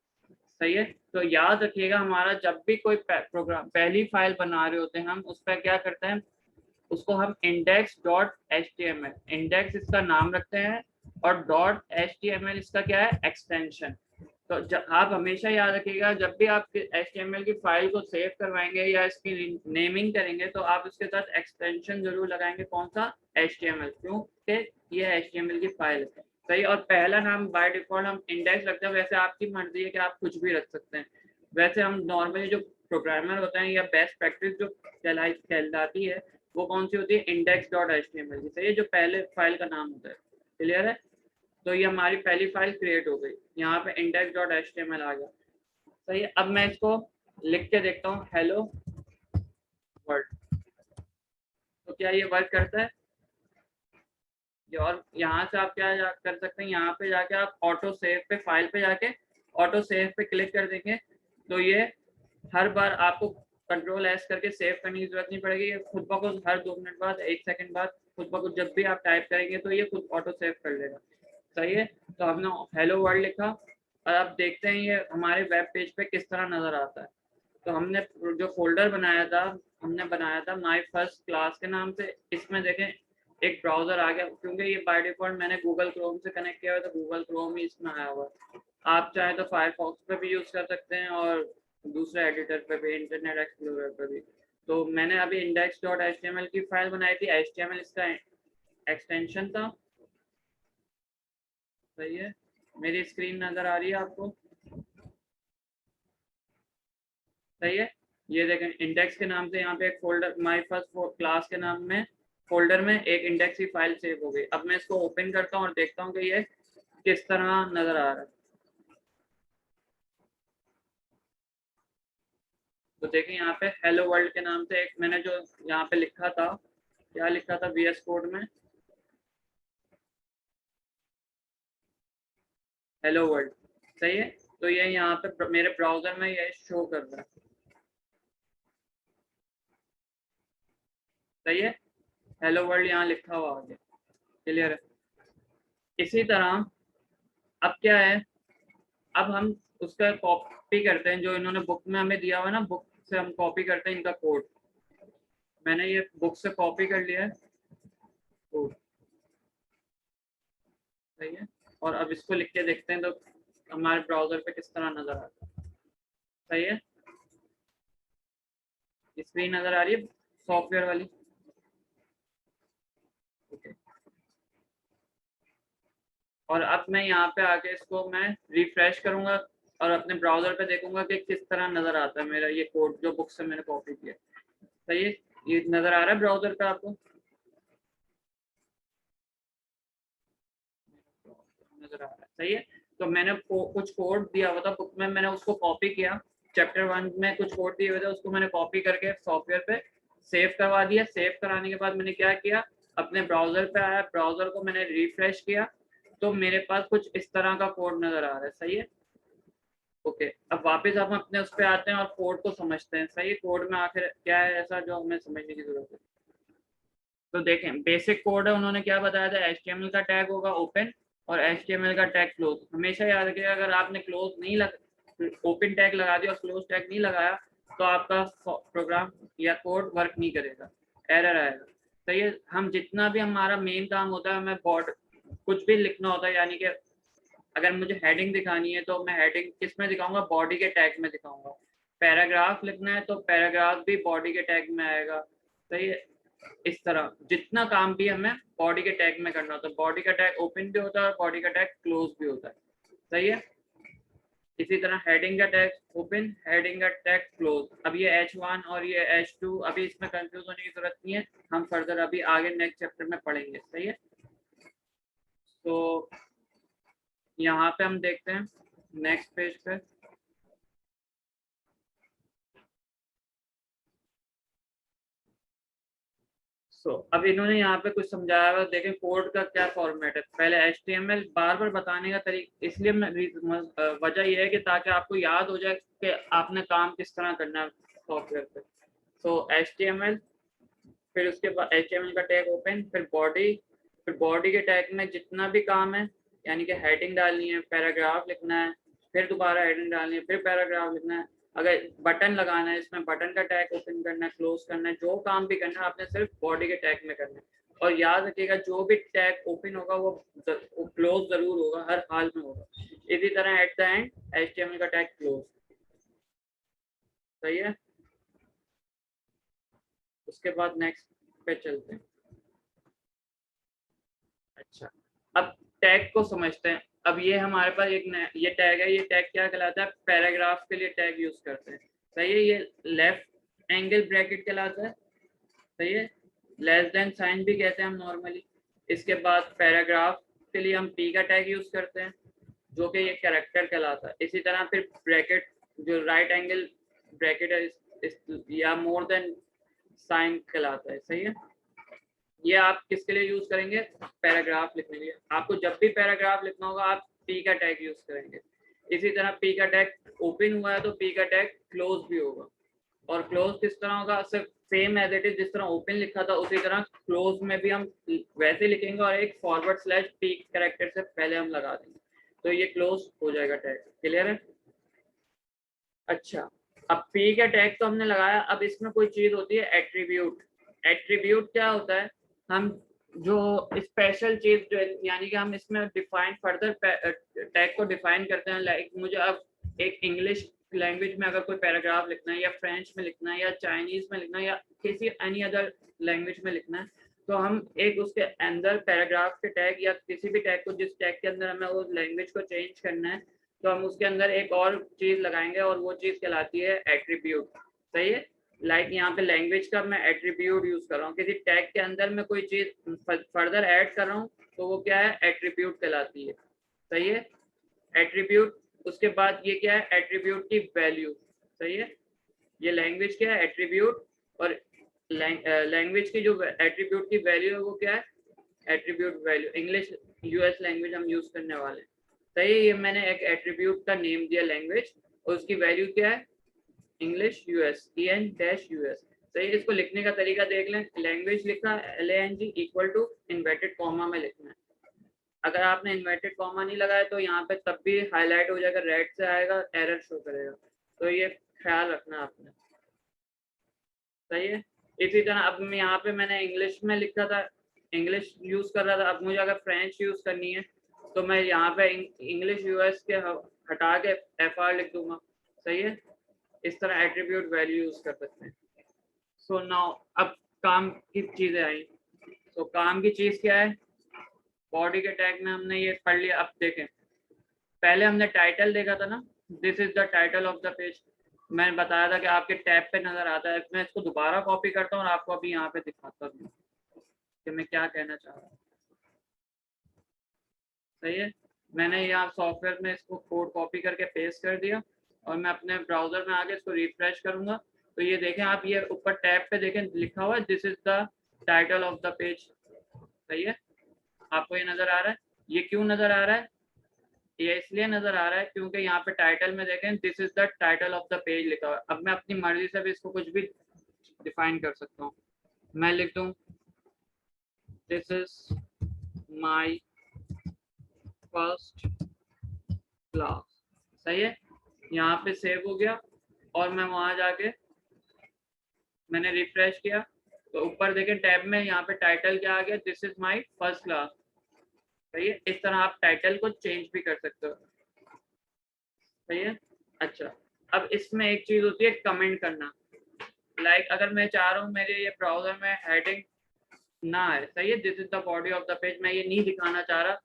सही है। तो याद रखिएगा, हमारा जब भी कोई प्रोग्राम पहली फाइल बना रहे होते हैं हम उस पर क्या करते हैं, उसको हम index.html, इंडेक्स इसका नाम रखते हैं और .html इसका क्या है, एक्सटेंशन। तो आप हमेशा याद रखिएगा, जब भी आप HTML की फाइल को सेव करवाएंगे या इसकी नेमिंग करेंगे तो आप इसके साथ एक्सटेंशन जरूर लगाएंगे, कौन सा, HTML, क्योंकि ये HTML की फाइल है, सही। और पहला नाम बाय डिफॉल्ट हम इंडेक्स रखते हैं, वैसे आपकी मर्जी है कि आप कुछ भी रख सकते हैं। वैसे हम नॉर्मली जो प्रोग्रामर होते हैं या बेस्ट प्रैक्टिस जो कहलाती है वो कौन सी होती है, index.html की, सही है, जो पहले फाइल का नाम होता है। क्लियर है। तो ये हमारी पहली फाइल क्रिएट हो गई, यहाँ पे index.html आ गया, सही है। अब मैं इसको लिख के देखता हूँ, हेलो वर्ल्ड, तो क्या ये वर्क करता है। और यहाँ से आप क्या कर सकते हैं, यहाँ पे जाके आप ऑटो सेव पे, फाइल पे जाके ऑटो सेव पे क्लिक कर देंगे, तो ये हर बार आपको कंट्रोल एस करके सेव करने की जरूरत नहीं पड़ेगी, ये खुद ब खुद हर 2 मिनट बाद, 1 सेकंड बाद खुद ब खुद जब भी आप टाइप करेंगे तो ये खुद ऑटो सेव कर लेगा, सही है। तो हमने हेलो वर्ल्ड लिखा और अब देखते हैं ये हमारे वेब पेज पे किस तरह नजर आता है। तो हमने जो फोल्डर बनाया था, हमने बनाया था माय फर्स्ट क्लास के नाम से, इसमें देखें एक ब्राउजर आ गया, क्योंकि ये बाय डिफॉल्ट मैंने गूगल क्रोम से कनेक्ट किया हुआ है तो गूगल क्रोम ही इसमें आया हुआ है। आप चाहे तो फायरफॉक्स पे भी यूज कर सकते हैं और दूसरे एडिटर पे भी, इंटरनेट एक्सप्लोरर पे भी। तो मैंने अभी index.html की फाइल बनाई थी, HTML इसका एक्सटेंशन था, सही है। मेरी स्क्रीन नजर आ रही है आपको, सही है। ये देखें इंडेक्स के नाम से यहाँ पे एक फोल्डर, माय फर्स्ट क्लास के नाम में फोल्डर में एक इंडेक्स की फाइल सेव हो गई। अब मैं इसको ओपन करता हूँ और देखता हूँ कि ये किस तरह नजर आ रहा है। तो देखें यहाँ पे हेलो वर्ल्ड के नाम से एक मैंने जो यहाँ पे लिखा था, क्या लिखा था VS कोड में, हेलो वर्ल्ड, सही है। तो ये यहाँ पे मेरे ब्राउजर में ये शो कर रहा है, सही है। हेलो वर्ल्ड यहाँ लिखा हुआ आ गया, क्लियर है। इसी तरह अब क्या है, अब हम उसका कॉपी करते हैं, जो इन्होंने बुक में हमें दिया हुआ है ना, बुक से हम कॉपी करते हैं इनका कोड। मैंने ये बुक से कॉपी कर लिया है कोड, सही है। और अब इसको लिख के देखते हैं तो हमारे ब्राउजर पे किस तरह नजर आता है, सही है। स्क्रीन नजर आ रही है सॉफ्टवेयर वाली, ओके। और अब मैं यहाँ पे आके इसको मैं रिफ्रेश करूंगा और अपने ब्राउजर पे देखूंगा कि किस तरह नजर आता है मेरा ये कोड जो बुक से मैंने कॉपी किया, सही है। ये नजर आ रहा है ब्राउजर पे आपको, नजर आ रहा है, सही है। तो मैंने कुछ कोड दिया हुआ था बुक में, मैंने उसको कॉपी किया, चैप्टर 1 में कुछ कोड दिए हुए थे, उसको मैंने कॉपी करके सॉफ्टवेयर पे सेव करवा दिया। सेव कराने के बाद मैंने क्या किया, अपने ब्राउजर पे आया, ब्राउजर को मैंने रिफ्रेश किया, तो मेरे पास कुछ इस तरह का कोड नजर आ रहा है, सही है, ओके। अब वापस हम अपने उस पर आते हैं और कोड को समझते हैं, सही है। कोड में आखिर क्या है ऐसा जो हमें समझने की जरूरत है। तो देखें बेसिक कोड है, उन्होंने क्या बताया था, HTML का टैग होगा ओपन और HTML का टैग क्लोज। हमेशा याद रखिएगा, अगर आपने क्लोज नहीं ओपन टैग लगा दिया और क्लोज टैग नहीं लगाया तो आपका प्रोग्राम या कोड वर्क नहीं करेगा, एरर आएगा, सही है। हम जितना भी हमारा मेन काम होता है, हमें बॉर्ड कुछ भी लिखना होता है, यानी कि अगर मुझे हेडिंग दिखानी है तो मैं हेडिंग किस में दिखाऊंगा, बॉडी के टैग में दिखाऊंगा। पैराग्राफ लिखना है तो पैराग्राफ भी बॉडी के टैग में आएगा, सही है। इस तरह जितना काम भी हमें बॉडी के टैग में करना होता है, बॉडी का टैग ओपन भी होता है और बॉडी का टैग क्लोज भी होता है, सही है। इसी तरह हेडिंग का टैग ओपन, हेडिंग का टैग क्लोज। अब ये H1 और ये H2 अभी इसमें कंफ्यूज होने की जरूरत नहीं है, हम फर्दर अभी आगे नेक्स्ट चैप्टर में पढ़ेंगे, सही है। तो यहाँ पे हम देखते हैं नेक्स्ट पेज पे। अब इन्होंने यहाँ पे कुछ समझाया हुआ, देखें कोड का क्या फॉर्मेट है। पहले HTML बार बार बताने का तरीका इसलिए वजह यह है कि ताकि आपको याद हो जाए कि आपने काम किस तरह करना है सॉफ्टवेयर पे। HTML, फिर उसके बाद HTML का टैग ओपन, फिर बॉडी के टैग में जितना भी काम है, यानी कि हेडिंग डालनी है, पैराग्राफ लिखना है, फिर दोबारा हेडिंग डालनी है, फिर पैराग्राफ लिखना है, अगर बटन लगाना है इसमें बटन का टैग ओपन करना है, क्लोज करना है, जो काम भी करना है आपने सिर्फ बॉडी के टैग में करना है। और याद रखिएगा जो भी टैग ओपन होगा वो क्लोज जरूर होगा, हर हाल में होगा। इसी तरह एट द एंड HTML का टैग क्लोज। सही है। उसके बाद नेक्स्ट पे चलते हैं। अच्छा, अब टैग को समझते हैं। अब ये हमारे पास एक ये टैग है, ये टैग क्या कहलाता है? पैराग्राफ के लिए टैग यूज करते हैं। सही है। ये लेफ्ट एंगल ब्रैकेट कहलाता है। सही है। लेस देन साइन भी कहते हैं हम नॉर्मली। इसके बाद पैराग्राफ के लिए हम P का टैग यूज करते हैं, जो कि ये कैरेक्टर कहलाता है। इसी तरह फिर ब्रैकेट, जो राइट एंगल ब्रैकेट है या मोर देन साइन कहलाता है। सही है। ये आप किसके लिए यूज करेंगे? पैराग्राफ लिखने के लिए। आपको जब भी पैराग्राफ लिखना होगा आप P का टैग यूज करेंगे। इसी तरह P का टैग ओपन हुआ है तो P का टैग क्लोज भी होगा। और क्लोज किस तरह होगा? सिर्फ सेम एज इट इज, जिस तरह ओपन लिखा था उसी तरह क्लोज में भी हम वैसे लिखेंगे और एक /P कैरेक्टर से पहले हम लगा देंगे, तो ये क्लोज हो जाएगा टैग। क्लियर है? अच्छा, अब P का टैग तो हमने लगाया। अब इसमें कोई चीज होती है एट्रीब्यूट। एट्रीब्यूट क्या होता है? हम जो स्पेशल चीज जो यानी कि हम इसमें डिफाइन फर्दर टैग को डिफाइन करते हैं। लाइक मुझे अब एक इंग्लिश लैंग्वेज में अगर कोई पैराग्राफ लिखना है, या फ्रेंच में लिखना है, या चाइनीज में लिखना है, या किसी एनी अदर लैंग्वेज में लिखना है, तो हम एक उसके अंदर पैराग्राफ के टैग या किसी भी टैग को, जिस टैग के अंदर हमें उस लैंग्वेज को चेंज करना है, तो हम उसके अंदर एक और चीज लगाएंगे और वो चीज कहलाती है एट्रीब्यूट। सही है। लाइक यहाँ पे लैंग्वेज का मैं एट्रीब्यूट यूज कर रहा हूँ, किसी टैग के अंदर मैं कोई चीज फर्दर ऐड कर रहा हूँ तो वो क्या है? एट्रीब्यूट कहलाती है। सही है। एट्रीब्यूट। उसके बाद ये क्या है? एट्रीब्यूट की वैल्यू। सही है। ये लैंग्वेज क्या है? एट्रीब्यूट। और लैंग्वेज की जो एट्रीब्यूट की वैल्यू है वो क्या है? Attribute value. English US language हम यूज करने वाले हैं। सही है। ये मैंने एक एट्रीब्यूट का नेम दिया लैंग्वेज, और उसकी वैल्यू क्या है? English US, EN-US। सही। इसको लिखने का तरीका देख लें। लैंग्वेज लिखा LANG equal to inverted comma में लिखना है। अगर आपने इन्वर्टेड कॉमा नहीं लगाया तो यहाँ पे तब भी हाईलाइट हो जाएगा, रेड से आएगा, एरर शो करेगा, तो ये ख्याल रखना आपने। सही है। इसी तरह अब मैं यहाँ पे मैंने इंग्लिश में लिखा था, इंग्लिश यूज कर रहा था। अब मुझे अगर फ्रेंच यूज करनी है तो मैं यहाँ पे इंग्लिश US के हटा के FR लिख दूंगा। सही है। इस तरह एट्रीब्यूट वैल्यू यूज कर सकते हैं। सो नाउ अब काम की चीजें आई। तो काम की चीज क्या है? बॉडी के टैग में हमने ये पढ़ लिया। अब देखें, पहले हमने टाइटल देखा था ना, this is the title of the page. मैंने बताया था कि आपके टैब पे नजर आता है। मैं इसको दोबारा कॉपी करता हूँ और आपको अभी यहाँ पे दिखाता हूँ कि मैं क्या कहना चाह रहा हूँ। सही है। मैंने यहाँ सॉफ्टवेयर में इसको कोड कॉपी करके पेस्ट कर दिया और मैं अपने ब्राउजर में आके इसको रिफ्रेश करूंगा तो ये देखें आप, ये ऊपर टैब पे देखें लिखा हुआ है this is the title of the page. सही है। आपको ये नजर आ रहा है? ये क्यों नजर आ रहा है? ये इसलिए नजर आ रहा है क्योंकि यहाँ पे टाइटल में देखें this is the title of the page लिखा हुआ है। अब मैं अपनी मर्जी से भी इसको कुछ भी डिफाइन कर सकता हूँ। मैं लिख दूँ this is my first class. सही है। यहाँ पे सेव हो गया और मैं वहां जाके मैंने रिफ्रेश किया तो ऊपर देखें टैब में यहाँ पे टाइटल क्या आ गया? This is my first class. सही है। इस तरह आप टाइटल को चेंज भी कर सकते हो। सही है। अच्छा, अब इसमें एक चीज होती है कमेंट करना। लाइक अगर मैं चाह रहा हूँ मेरे ये ब्राउजर में हेडिंग ना है, सही है, this is the body of the page, मैं ये नहीं दिखाना चाह रहा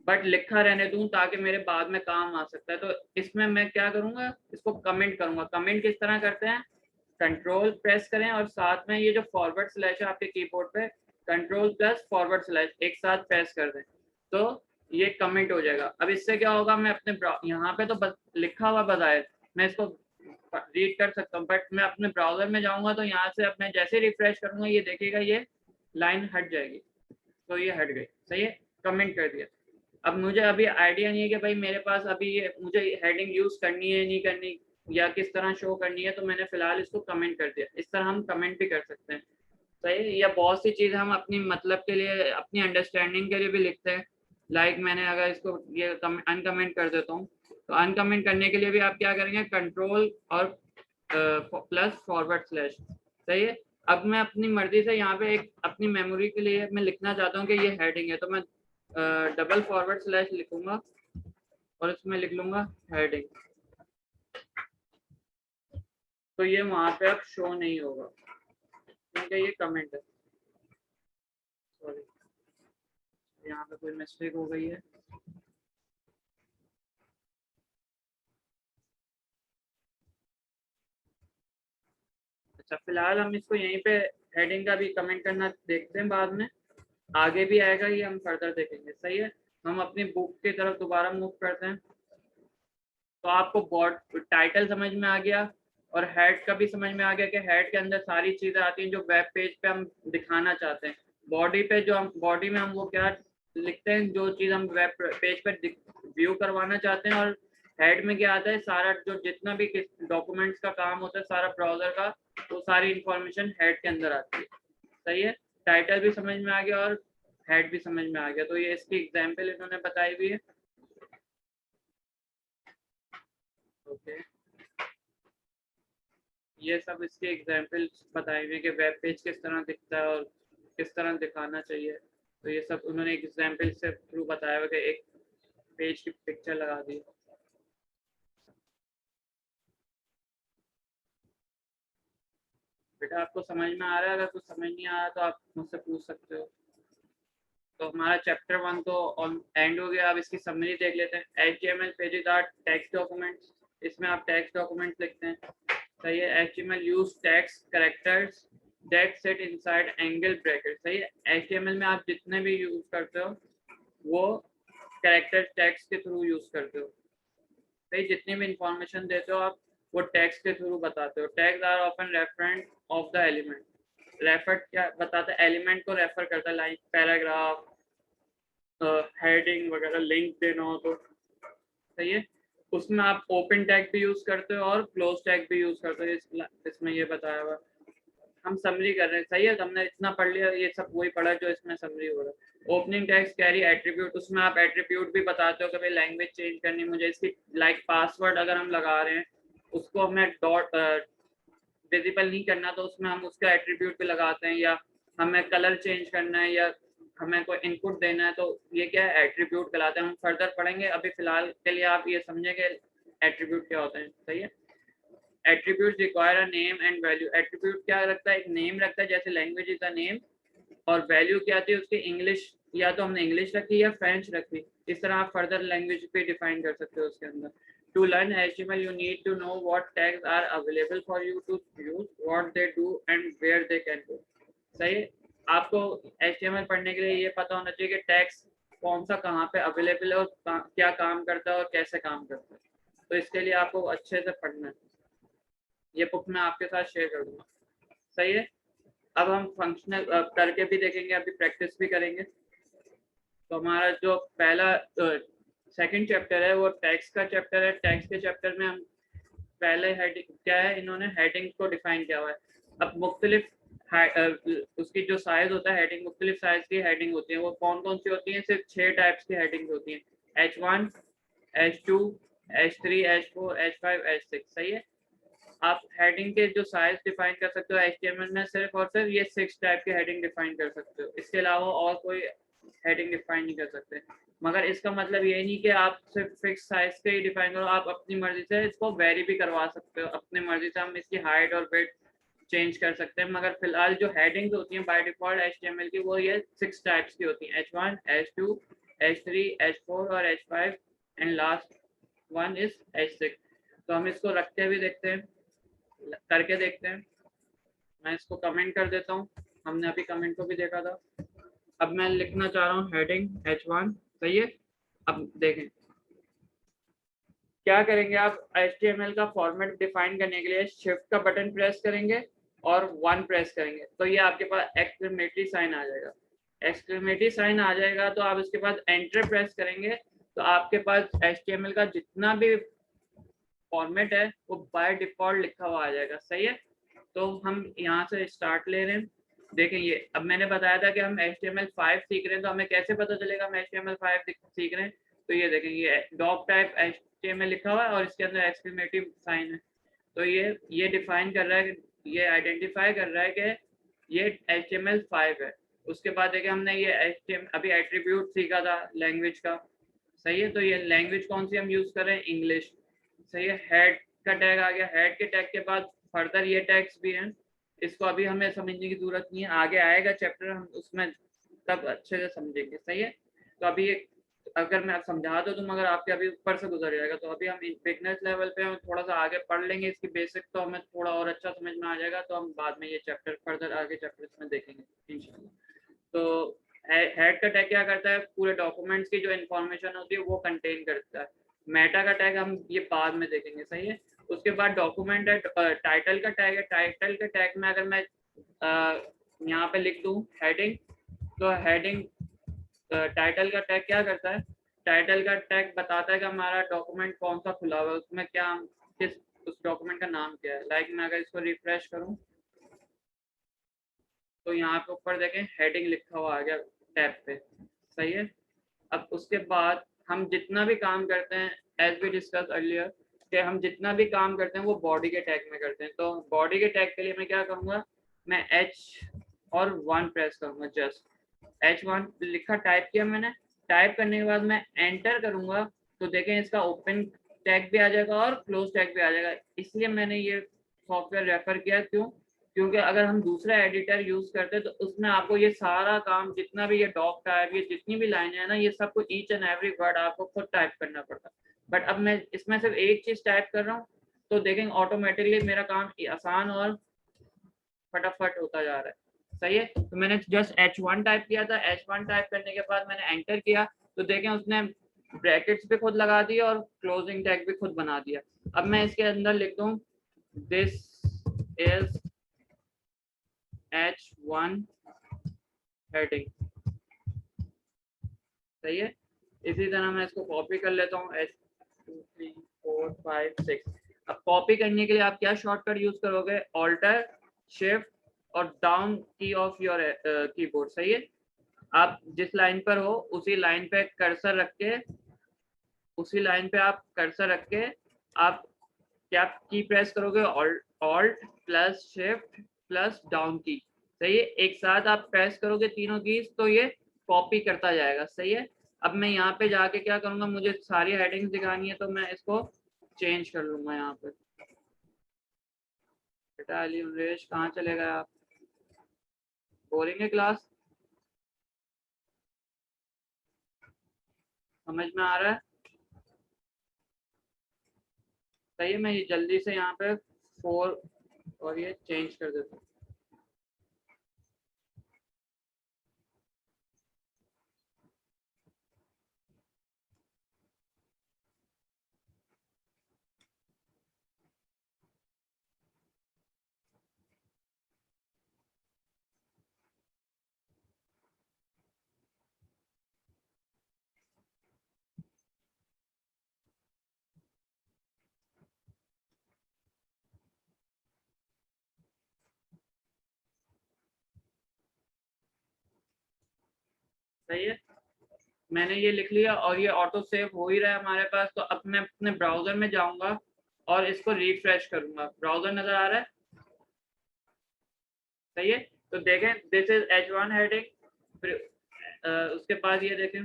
बट लिखा रहने दूं ताकि मेरे बाद में काम आ सकता है, तो इसमें मैं क्या करूंगा? इसको कमेंट करूंगा। कमेंट किस तरह करते हैं? कंट्रोल प्रेस करें और साथ में ये जो फॉरवर्ड स्लैश है आपके कीबोर्ड पे, कंट्रोल प्लस फॉरवर्ड स्लैश एक साथ प्रेस कर दें तो ये कमेंट हो जाएगा। अब इससे क्या होगा, मैं अपने यहाँ पे तो लिखा हुआ बताए, मैं इसको रीड कर सकता हूँ, बट मैं अपने ब्राउजर में जाऊंगा तो यहाँ से अब मैं जैसे रिफ्रेश करूंगा ये देखिएगा ये लाइन हट जाएगी। तो ये हट गई, सही है, कमेंट कर दिया। अब मुझे अभी आइडिया नहीं है कि भाई मेरे पास अभी ये मुझे हेडिंग यूज करनी है नहीं करनी, या किस तरह शो करनी है, तो मैंने फिलहाल इसको कमेंट कर दिया। इस तरह हम कमेंट भी कर सकते हैं, सही है। या बहुत सी चीज़ हम अपनी मतलब के लिए, अपनी अंडरस्टैंडिंग के लिए भी लिखते हैं। लाइक मैंने अगर इसको ये अनकमेंट कर देता हूँ, तो अनकमेंट करने के लिए भी आप क्या करेंगे, कंट्रोल और प्लस फॉरवर्ड स्लैश, सही है। अब मैं अपनी मर्जी से यहाँ पे एक अपनी मेमोरी के लिए मैं लिखना चाहता हूँ कि ये हेडिंग है, तो मैं डबल फॉरवर्ड स्लैश लिखूंगा और इसमें लिख लूंगा हेडिंग, तो ये वहां पे अब शो नहीं होगा क्योंकि ये कमेंट है। सॉरी, यहाँ पे कोई मिस्टेक हो गई है। अच्छा, फिलहाल हम इसको यहीं पे हेडिंग का भी कमेंट करना देखते हैं, बाद में आगे भी आएगा, ये हम फर्दर देखेंगे, सही है। हम अपनी बुक की तरफ दोबारा मूव करते हैं। तो आपको बॉड टाइटल समझ में आ गया और हेड का भी समझ में आ गया कि हेड के अंदर सारी चीजें आती हैं जो वेब पेज पे हम दिखाना चाहते हैं। बॉडी पे जो हम बॉडी में हम वो क्या लिखते हैं, जो चीज हम वेब पेज पे व्यू करवाना चाहते हैं, और हेड में क्या आता है, सारा जो जितना भी डॉक्यूमेंट्स का काम होता है सारा ब्राउजर का, वो सारी इंफॉर्मेशन हेड के अंदर आती है, सही है। टाइटल भी समझ में आ गया और हेड भी समझ में आ गया। तो ये इसकी एग्जाम्पल इन्होंने बताई हुई है। ओके, ये सब इसके एग्जाम्पल्स बताए हुए कि वेब पेज किस तरह दिखता है और किस तरह दिखाना चाहिए। तो ये सब उन्होंने एग्जाम्पल से थ्रू बताया हुआ कि एक पेज की पिक्चर लगा दी। बेटा आपको समझ में आ रहा है? अगर कुछ समझ नहीं आ रहा तो आप मुझसे पूछ सकते हो। तो हमारा चैप्टर 1 तो एंड हो गया। अब इसकी समरी देख लेते हैं। HTML pages are text documents, इसमें आप टेक्स्ट डॉक्यूमेंट्स लिखते हैं, सही है। HTML use text characters that sit inside angle bracket, सही है। HTML में आप जितने भी यूज करते हो वो कैरेक्टर टेक्स्ट के थ्रू यूज करते हो, सही। जितनी भी इंफॉर्मेशन देते हो आप वो टेक्स्ट के थ्रू बताते हो। Tags are often referent of the element, refer क्या बताता है, एलिमेंट को रेफर करता है, लाइक पैराग्राफ, हेडिंग वगैरह, लिंक देना हो तो, सही है। उसमें आप ओपन टैग भी यूज करते हो और क्लोज टैग भी यूज करते हो, इसमें ये बताया हुआ। हम समरी कर रहे हैं, सही है। हमने इतना पढ़ लिया, ये सब वही पढ़ा जो इसमें समरी हो रहा है। ओपनिंग टैग्स कैरी एट्रीब्यूट, उसमें आप एट्रीब्यूट भी बताते हो कि भाई लैंग्वेज चेंज करनी मुझे इसकी, लाइक पासवर्ड अगर हम लगा रहे हैं उसको हमें डॉट विजिबल नहीं करना, तो उसमें हम उसका एट्रीब्यूट भी लगाते हैं। या हमें कलर चेंज करना है या हमें कोई इनपुट देना है, तो ये क्या है, एट्रीब्यूट कहलाते हैं। हम फर्दर पढ़ेंगे, अभी फिलहाल के लिए आप ये समझे कि एट्रीब्यूट क्या होते हैं, सही है। Attribute require a name and value, attribute क्या रखता है, एक नेम रखता है, जैसे लैंग्वेज इज अ नेम, और वैल्यू क्या आती है उसकी, इंग्लिश, या तो हमने इंग्लिश रखी या फ्रेंच रखी, इस तरह आप फर्दर लैंग्वेज पे डिफाइन कर सकते हो उसके अंदर। To learn HTML, you need to know what tags are available for you to use, what they do, and where they can go. सही है। आपको HTML पढ़ने के लिए ये पता होना चाहिए कि टैग्स कौन सा कहाँ पे अवेलेबल है और क्या काम करता है और कैसे काम करता है। तो इसके लिए आपको अच्छे से पढ़ना है। ये बुक मैं आपके साथ शेयर कर दूंगा, सही है। अब हम फंक्शनल करके भी देखेंगे, अभी प्रैक्टिस भी करेंगे। तो हमारा जो पहला सेकंड चैप्टर है वो टैग्स का चैप्टर है। टैग्स के चैप्टर में हम पहले हेडिंग क्या है, इन्होंने हेडिंग को डिफाइन किया हुआ है। अब मुख्तलिफ उसकी जो साइज होता है हेडिंग, मुख्तलिफ साइज की हेडिंग होती है। वो कौन कौन सी होती हैं, सिर्फ 6 टाइप्स की हेडिंग होती हैं, H1, H2, H3, H4, H5, H6, सही है। आप हेडिंग के जो साइज डिफाइन कर सकते हो HTML में, सिर्फ और सिर्फ ये 6 टाइप की हेडिंग डिफाइन कर सकते हो, इसके अलावा और कोई हेडिंग डिफाइन नहीं कर सकते। मगर इसका मतलब ये नहीं कि आप सिर्फ फिक्स साइज के ही डिफाइन करो, आप अपनी मर्जी से इसको वेरी भी करवा सकते हो। अपनी मर्जी से हम इसकी हाइट और वेट चेंज कर सकते हैं। मगर फिलहाल जो हेडिंग्स होती हैं बाय डिफॉल्ट HTML की, वो ये 6 टाइप्स की होती हैं, H1, H2, H3, H4 और H5, and last one is H6। तो हम इसको रखते हुए देखते हैं, करके देखते हैं। मैं इसको कमेंट कर देता हूँ, हमने अभी कमेंट को भी देखा था। अब मैं लिखना चाह रहा हूँ हेडिंग H1, सही है। अब देखें क्या करेंगे आप, HTML का फॉर्मेट डिफाइन करने के लिए शिफ्ट का बटन प्रेस करेंगे और 1 प्रेस करेंगे तो ये आपके पास एक्सक्लेमेटरी साइन आ जाएगा। एक्सक्लेमेटरी साइन आ जाएगा तो आप इसके बाद एंटर प्रेस करेंगे तो आपके पास HTML का जितना भी फॉर्मेट है वो बाय डिफॉल्ट लिखा हुआ आ जाएगा। सही है, तो हम यहाँ से स्टार्ट ले रहे हैं। देखें ये अब मैंने बताया था कि हम HTML5 सीख रहे हैं, तो हमें कैसे पता चलेगा हम HTML5 सीख रहे हैं। तो ये देखें ये डॉक टाइप HTML लिखा हुआ है और इसके अंदर एक्सक्लेमेटिव साइन है। तो ये डिफाइन कर रहा है, ये आइडेंटिफाई कर रहा है कि ये HTML5 है। उसके बाद देखिए हमने ये HTML अभी एट्रीब्यूट सीखा था लैंग्वेज का। सही है, तो ये लैंग्वेज कौन सी हम यूज कर रहे हैं, इंग्लिश। सही है, हेड का टैग आ गया। हेड के टैग के बाद फर्दर ये टैग्स भी हैं, इसको अभी हमें समझने की जरूरत नहीं है, आगे आएगा चैप्टर हम उसमें तब अच्छे से समझेंगे। सही है, तो अभी अगर मैं समझा दूं तो मगर आपके अभी ऊपर से गुजर जाएगा, तो अभी हम बिगनर्स लेवल पे हम थोड़ा सा आगे पढ़ लेंगे इसकी बेसिक, तो हमें थोड़ा और अच्छा समझ में आ जाएगा, तो हम बाद में ये चैप्टर फर्दर आगे चैप्टर्स में देखेंगे इंशाल्लाह। तो हेड का टैग क्या करता है, पूरे डॉक्यूमेंट्स की जो इन्फॉर्मेशन होती है वो कंटेन करता है। मेटा का टैग हम ये बाद में देखेंगे। सही है, उसके बाद डॉक्यूमेंट है, टाइटल का टैग है। टाइटल के टैग में अगर मैं यहाँ पे लिख दूँ हेडिंग, तो हेडिंग टाइटल का टैग क्या करता है, टाइटल का टैग बताता है कि हमारा डॉक्यूमेंट कौन सा खुला हुआ है, उसमें क्या किस उस डॉक्यूमेंट का नाम क्या है। लाइक मैं अगर इसको रिफ्रेश करूँ तो यहाँ पे ऊपर देखें हेडिंग लिखा हुआ आ गया टैब पे। सही है, अब उसके बाद हम जितना भी काम करते हैं एज वी डिस्कस अर्लियर कि हम जितना भी काम करते हैं वो बॉडी के टैग में करते हैं। तो बॉडी के टैग के लिए मैं क्या करूँगा, मैं H और 1 प्रेस करूँगा। जस्ट H1 लिखा, टाइप किया मैंने। टाइप करने के बाद मैं एंटर करूँगा तो देखें इसका ओपन टैग भी आ जाएगा और क्लोज टैग भी आ जाएगा। इसलिए मैंने ये सॉफ्टवेयर रेफर किया, क्यों, क्योंकि अगर हम दूसरा एडिटर यूज करते हैं तो उसमें आपको ये सारा काम जितना भी ये डॉक टाइप ये जितनी भी लाइनें हैं ना, ये सबको ईच एंड एवरी वर्ड आपको खुद टाइप करना पड़ता है। बट अब मैं इसमें सिर्फ एक चीज टाइप कर रहा हूँ तो देखेंगे ऑटोमेटिकली मेरा काम आसान और फटाफट होता जा रहा है। सही है, तो मैंने जस्ट H1 टाइप किया था। H1 टाइप करने के बाद मैंने एंटर किया तो देखें उसने ब्रैकेट्स भी खुद लगा दिया और क्लोजिंग टैग भी खुद बना दिया। अब मैं इसके अंदर लिख दूं दिस इज H1 हेडिंग। सही है, इसी तरह मैं इसको कॉपी कर लेता हूँ H2 3 4 5 6। अब कॉपी करने के लिए आप क्या शॉर्टकट यूज करोगे, ऑल्टर शिफ्ट और डाउन की ऑफ योर कीबोर्ड। सही है, आप जिस लाइन पर हो उसी लाइन पे कर्सर रख के, उसी लाइन पे आप कर्सर रख के आप क्या की प्रेस करोगे, alt plus shift plus down की। सही है, एक साथ आप प्रेस करोगे तीनों कीज तो ये कॉपी करता जाएगा। सही है, अब मैं यहाँ पे जाके क्या करूँगा, मुझे सारी हेडिंग्स दिखानी है तो मैं इसको चेंज कर लूँगा। यहाँ पे बेटा अली उमरेश कहाँ चले गए आप, बोलेंगे क्लास, समझ में आ रहा है। सही है, मैं ये जल्दी से यहाँ पे 4 और ये चेंज कर देता हूँ। सही है, मैंने ये लिख लिया और ये ऑटो सेव हो ही रहा है हमारे पास। तो अब मैं अपने ब्राउजर में जाऊंगा और इसको रिफ्रेश करूंगा। ब्राउजर नजर आ रहा है, सही है, तो देखें दिस इज H1 हेडिंग। फिर उसके बाद ये देखें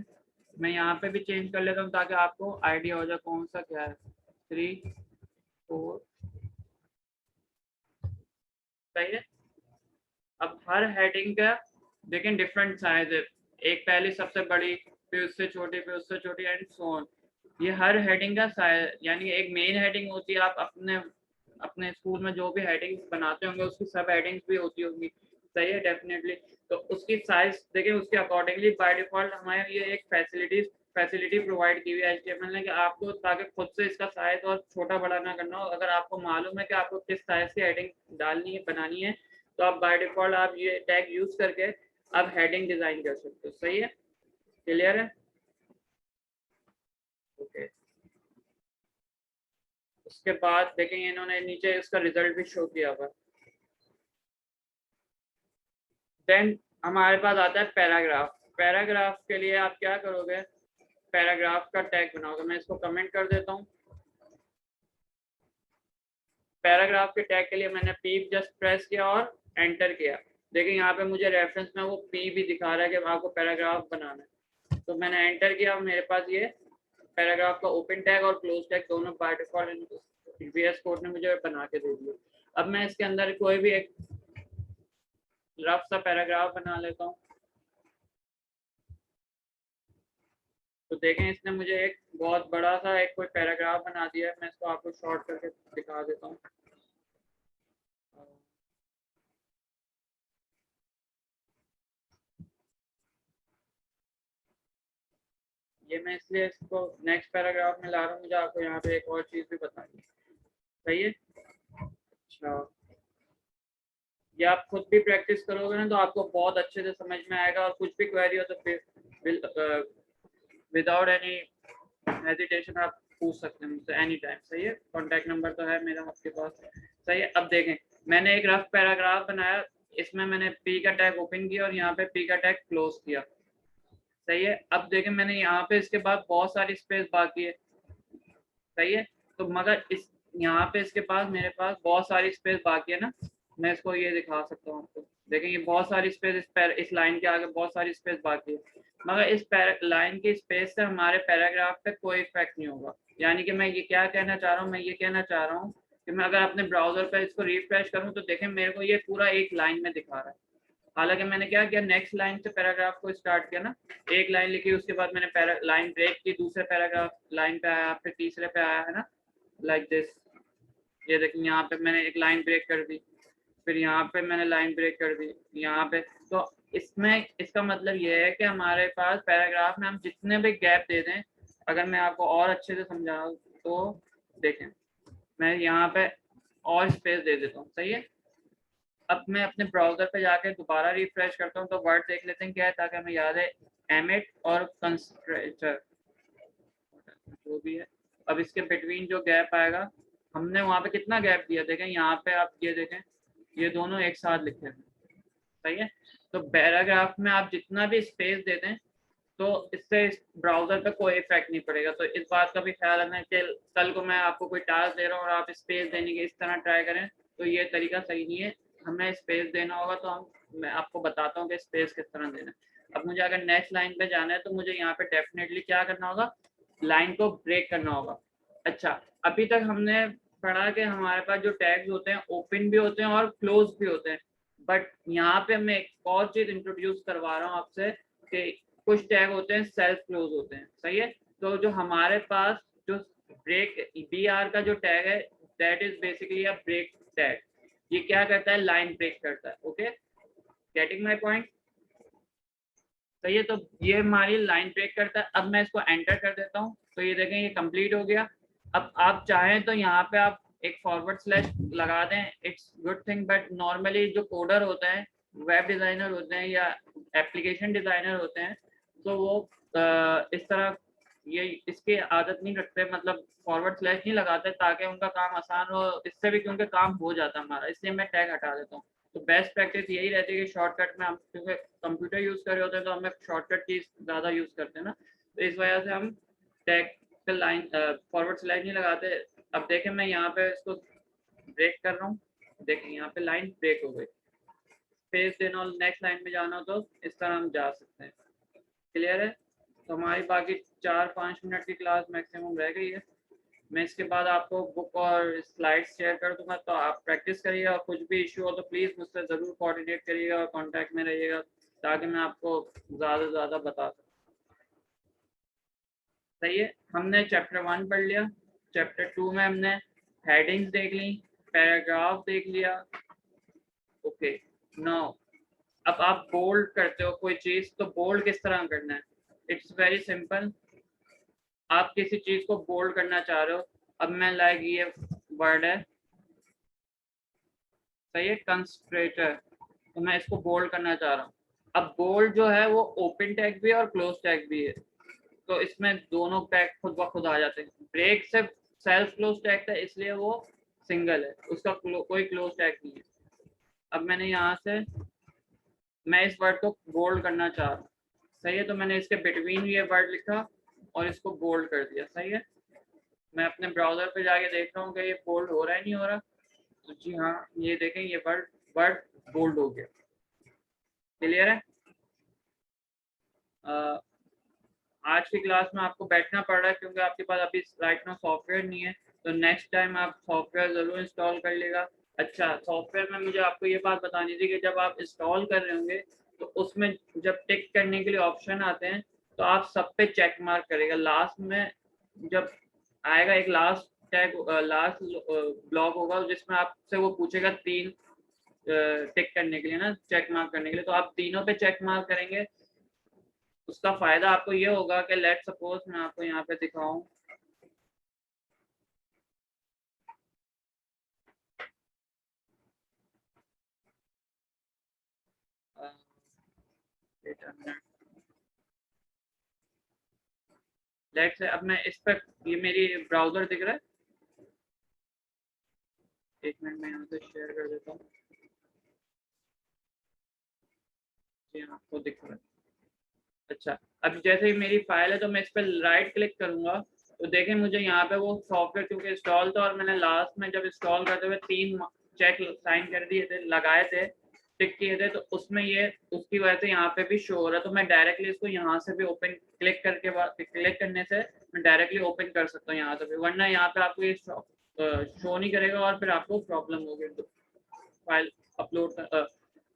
मैं यहाँ पे भी चेंज कर लेता हूँ ताकि आपको आइडिया हो जाए कौन सा क्या है। 3 4 सही है, अब हर हेडिंग का देखें डिफरेंट साइज है, एक पहली सबसे बड़ी, फिर उससे छोटी, फिर उससे छोटी एंड सो ऑन। ये हर हेडिंग का साइज, यानी एक मेन हेडिंग होती है, आप अपने अपने स्कूल में जो भी हेडिंग बनाते होंगे उसकी सब हेडिंग्स भी होती होंगी। सही है, डेफिनेटली, तो उसकी साइज देखें उसके अकॉर्डिंगली बाय डिफॉल्ट हमारे ये एक फैसिलिटीज फैसिलिटी प्रोवाइड की हुई है HTML ने कि आपको, ताकि खुद से इसका साइज और छोटा बड़ा ना करना हो। अगर आपको मालूम है कि आपको किस साइज की हेडिंग डालनी है, बनानी है, तो आप बाय डिफॉल्ट आप ये टैग यूज करके आप हेडिंग डिजाइन कर सकते हो। सही है, क्लियर है? ओके, उसके बाद देखेंगे इन्होंने नीचे इसका रिजल्ट भी शो किया हुआ। देन हमारे पास आता है पैराग्राफ। पैराग्राफ के लिए आप क्या करोगे, पैराग्राफ का टैग बनाओगे। मैं इसको कमेंट कर देता हूँ। पैराग्राफ के टैग के लिए मैंने पी जस्ट प्रेस किया और एंटर किया। देखिए यहाँ पे मुझे रेफरेंस में वो पी भी दिखा रहा है कि आपको पैराग्राफ बनाना है। तो मैंने एंटर किया, मेरे पास ये पैराग्राफ का ओपन टैग और क्लोज टैग दोनों बाय डिफॉल्ट VS कोड ने मुझे बना के दे दिया। अब मैं इसके अंदर कोई भी एक रफ सा पैराग्राफ बना लेता हूँ। तो देखें इसने मुझे एक बहुत बड़ा सा एक कोई पैराग्राफ बना दिया है। मैं इसको आपको शॉर्ट करके दिखा देता हूँ। ये मैं इसलिए इसको नेक्स्ट पैराग्राफ में ला रहा हूँ, मुझे आपको यहाँ पे एक और चीज़ भी बतानी है। सही है? अच्छा, ये आप खुद भी प्रैक्टिस करोगे ना तो आपको बहुत अच्छे से समझ में आएगा। और कुछ भी क्वेरी हो तो फिर विदाउट एनी हेजिटेशन आप पूछ सकते हैं मुझसे एनी टाइम। सही है, कॉन्टैक्ट नंबर तो है मेरा आपके पास। सही है, अब देखें मैंने एक रफ पैराग्राफ बनाया, इसमें मैंने पी का टैग ओपन किया और यहाँ पे पी का टैग क्लोज किया। सही है, अब देखें मैंने यहाँ पे इसके बाद बहुत सारी स्पेस बाकी है। सही है, तो मगर इस यहाँ पे इसके पास मेरे पास बहुत सारी स्पेस बाकी है ना। मैं इसको ये दिखा सकता हूँ आपको। देखें ये बहुत सारी स्पेस इस लाइन के आगे बहुत सारी स्पेस बाकी है, मगर इस लाइन की स्पेस से हमारे पैराग्राफ पे कोई इफेक्ट नहीं होगा। यानी कि मैं ये क्या कहना चाह रहा हूँ, मैं ये कहना चाह रहा हूँ कि मैं अगर अपने ब्राउजर पे इसको रिफ्रेश करूँ तो देखें मेरे को ये पूरा एक लाइन में दिखा रहा है। हालांकि मैंने क्या किया, नेक्स्ट लाइन से पैराग्राफ को स्टार्ट किया ना, एक लाइन लिखी, उसके बाद मैंने लाइन ब्रेक की, दूसरे पैराग्राफ लाइन पे आया, फिर तीसरे पे आया, है ना, लाइक दिस। ये देखिए यहाँ पे मैंने एक लाइन ब्रेक कर दी, फिर यहाँ पे मैंने लाइन ब्रेक कर दी, यहाँ पे। तो इसमें इसका मतलब ये है कि हमारे पास पैराग्राफ में हम जितने भी गैप दे दें, अगर मैं आपको और अच्छे से समझाऊँ तो देखें मैं यहाँ पे और स्पेस दे देता हूँ। सही है, अब मैं अपने ब्राउजर पे जाके दोबारा रिफ्रेश करता हूँ तो वर्ड देख लेते हैं क्या है, ताकि हमें याद है एमिट और कंस्ट्रेचर जो भी है। अब इसके बिटवीन जो गैप आएगा, हमने वहाँ पे कितना गैप दिया, देखें यहाँ पे आप ये देखें, ये दोनों एक साथ लिखे हैं। सही है, तो पैराग्राफ में आप जितना भी स्पेस दे दें तो इससे ब्राउजर पे कोई इफेक्ट नहीं पड़ेगा। तो इस बात का भी ख्याल रखना कि कल को मैं आपको कोई टास्क दे रहा हूँ और आप स्पेस देने के इस तरह ट्राई करें तो ये तरीका सही नहीं है। हमें स्पेस देना होगा तो मैं आपको बताता हूँ कि स्पेस किस तरह देना है। अब मुझे अगर नेक्स्ट लाइन पे जाना है तो मुझे यहाँ पे डेफिनेटली क्या करना होगा, लाइन को ब्रेक करना होगा। अच्छा, अभी तक हमने पढ़ा कि हमारे पास जो टैग्स होते हैं ओपन भी होते हैं और क्लोज भी होते हैं, बट यहाँ पे मैं एक और चीज इंट्रोड्यूस करवा रहा हूँ आपसे कि कुछ टैग होते हैं सेल्फ क्लोज होते हैं। सही है, तो जो हमारे पास जो ब्रेक BR का जो टैग है that is basically a break tag. ये क्या करता है, लाइन ब्रेक करता है। Okay, getting my point? सही है, तो ये हमारी लाइन ब्रेक करता है। अब मैं इसको एंटर कर देता हूँ तो ये देखें ये कंप्लीट हो गया। अब आप चाहें तो यहाँ पे आप एक फॉरवर्ड स्लैश लगा दें, it's good thing, but normally जो कोडर होता है, वेब डिजाइनर होते हैं या एप्लीकेशन डिजाइनर होते हैं, तो वो इस तरह ये इसकी आदत नहीं रखते, मतलब फॉरवर्ड स्लैश नहीं लगाते ताकि उनका काम आसान हो। इससे भी क्योंकि काम हो जाता है हमारा, इसलिए मैं टैग हटा देता हूँ। तो बेस्ट प्रैक्टिस यही रहती है कि शॉर्टकट में हम, क्योंकि कंप्यूटर यूज कर रहे होते हैं तो हमें शॉर्टकट की ज़्यादा यूज करते हैं ना, तो इस वजह से हम टैग पे लाइन फॉरवर्ड स्लैश नहीं लगाते। अब देखें मैं यहाँ पे इसको ब्रेक कर रहा हूँ, देखें यहाँ पे लाइन ब्रेक हो गई। स्पेस देना और नेक्स्ट लाइन में जाना हो तो इस तरह हम जा सकते हैं। क्लियर है? तो हमारी बाकी 4-5 मिनट की क्लास मैक्सिमम रह गई है। मैं इसके बाद आपको बुक और स्लाइड्स शेयर कर दूंगा, तो आप प्रैक्टिस करिएगा और कुछ भी इशू हो तो प्लीज़ मुझसे ज़रूर कोऑर्डिनेट करिएगा और कांटेक्ट में रहिएगा ताकि मैं आपको ज़्यादा से ज़्यादा बता सकूँ। सही है, हमने चैप्टर 1 पढ़ लिया। चैप्टर 2 में हमने हेडिंग्स देख ली, पैराग्राफ देख लिया। ओके, नाउ अब आप बोल्ड करते हो कोई चीज़ तो बोल्ड किस तरह करना है, इट्स वेरी सिंपल। आप किसी चीज को बोल्ड करना चाह रहे हो, अब मैं लाइक ये वर्ड है, सही है, कंस्ट्रेटर, तो मैं इसको बोल्ड करना चाह रहा हूँ। अब बोल्ड जो है वो ओपन टैग भी है और क्लोज टैग भी है, तो इसमें दोनों टैग खुद ब खुद आ जाते हैं। ब्रेक से सेल्फ क्लोज टैग था इसलिए वो सिंगल है, उसका कोई क्लोज टैग नहीं है। अब मैंने यहाँ से मैं इस वर्ड को बोल्ड करना चाह रहा हूँ, सही है, तो मैंने इसके बिटवीन ये वर्ड लिखा और इसको बोल्ड कर दिया, सही है। मैं अपने ब्राउजर पे जाके देख रहा हूँ कि ये बोल्ड हो रहा है नहीं हो रहा, तो जी हाँ, ये देखें ये वर्ड वर्ड बोल्ड हो गया। क्लियर है। आज की क्लास में आपको बैठना पड़ रहा है क्योंकि आपके पास अभी राइट नाउ सॉफ्टवेयर नहीं है, तो नेक्स्ट टाइम आप सॉफ्टवेयर जरूर इंस्टॉल कर लेगा। अच्छा, सॉफ्टवेयर में मुझे आपको ये बात बतानी थी कि जब आप इंस्टॉल कर रहे होंगे तो उसमें जब टिक करने के लिए ऑप्शन आते हैं तो आप सब पे चेक मार्क करेगा। लास्ट में जब आएगा एक लास्ट टैग, लास्ट ब्लॉक होगा जिसमें आपसे वो पूछेगा 3 टिक करने के लिए ना, चेक मार्क करने के लिए, तो आप तीनों पे चेक मार्क करेंगे। उसका फायदा आपको ये होगा कि लेट सपोज मैं आपको यहाँ पे दिखाऊं, लेट से अब मैं इस पर, ये मेरी ब्राउजर दिख रहा है, एक मिनट में यहाँ से शेयर कर देता हूँ। जी आपको दिख रहा है। अच्छा, अब जैसे ही मेरी फाइल है तो मैं इस पर राइट क्लिक करूंगा तो देखें मुझे यहाँ पे वो सॉफ्टवेयर क्योंकि इंस्टॉल था और मैंने लास्ट में जब इंस्टॉल करते हुए 3 चेक साइन कर दिए थे, लगाए थे, टिक किए थे, तो उसमें ये उसकी वजह से यहाँ पे भी शो हो रहा है। तो मैं डायरेक्टली इसको यहाँ से भी ओपन क्लिक करके क्लिक करने से मैं डायरेक्टली ओपन कर सकता हूँ यहाँ से भी, वरना यहाँ पे आपको ये शो नहीं करेगा और फिर आपको प्रॉब्लम होगी, फाइल अपलोड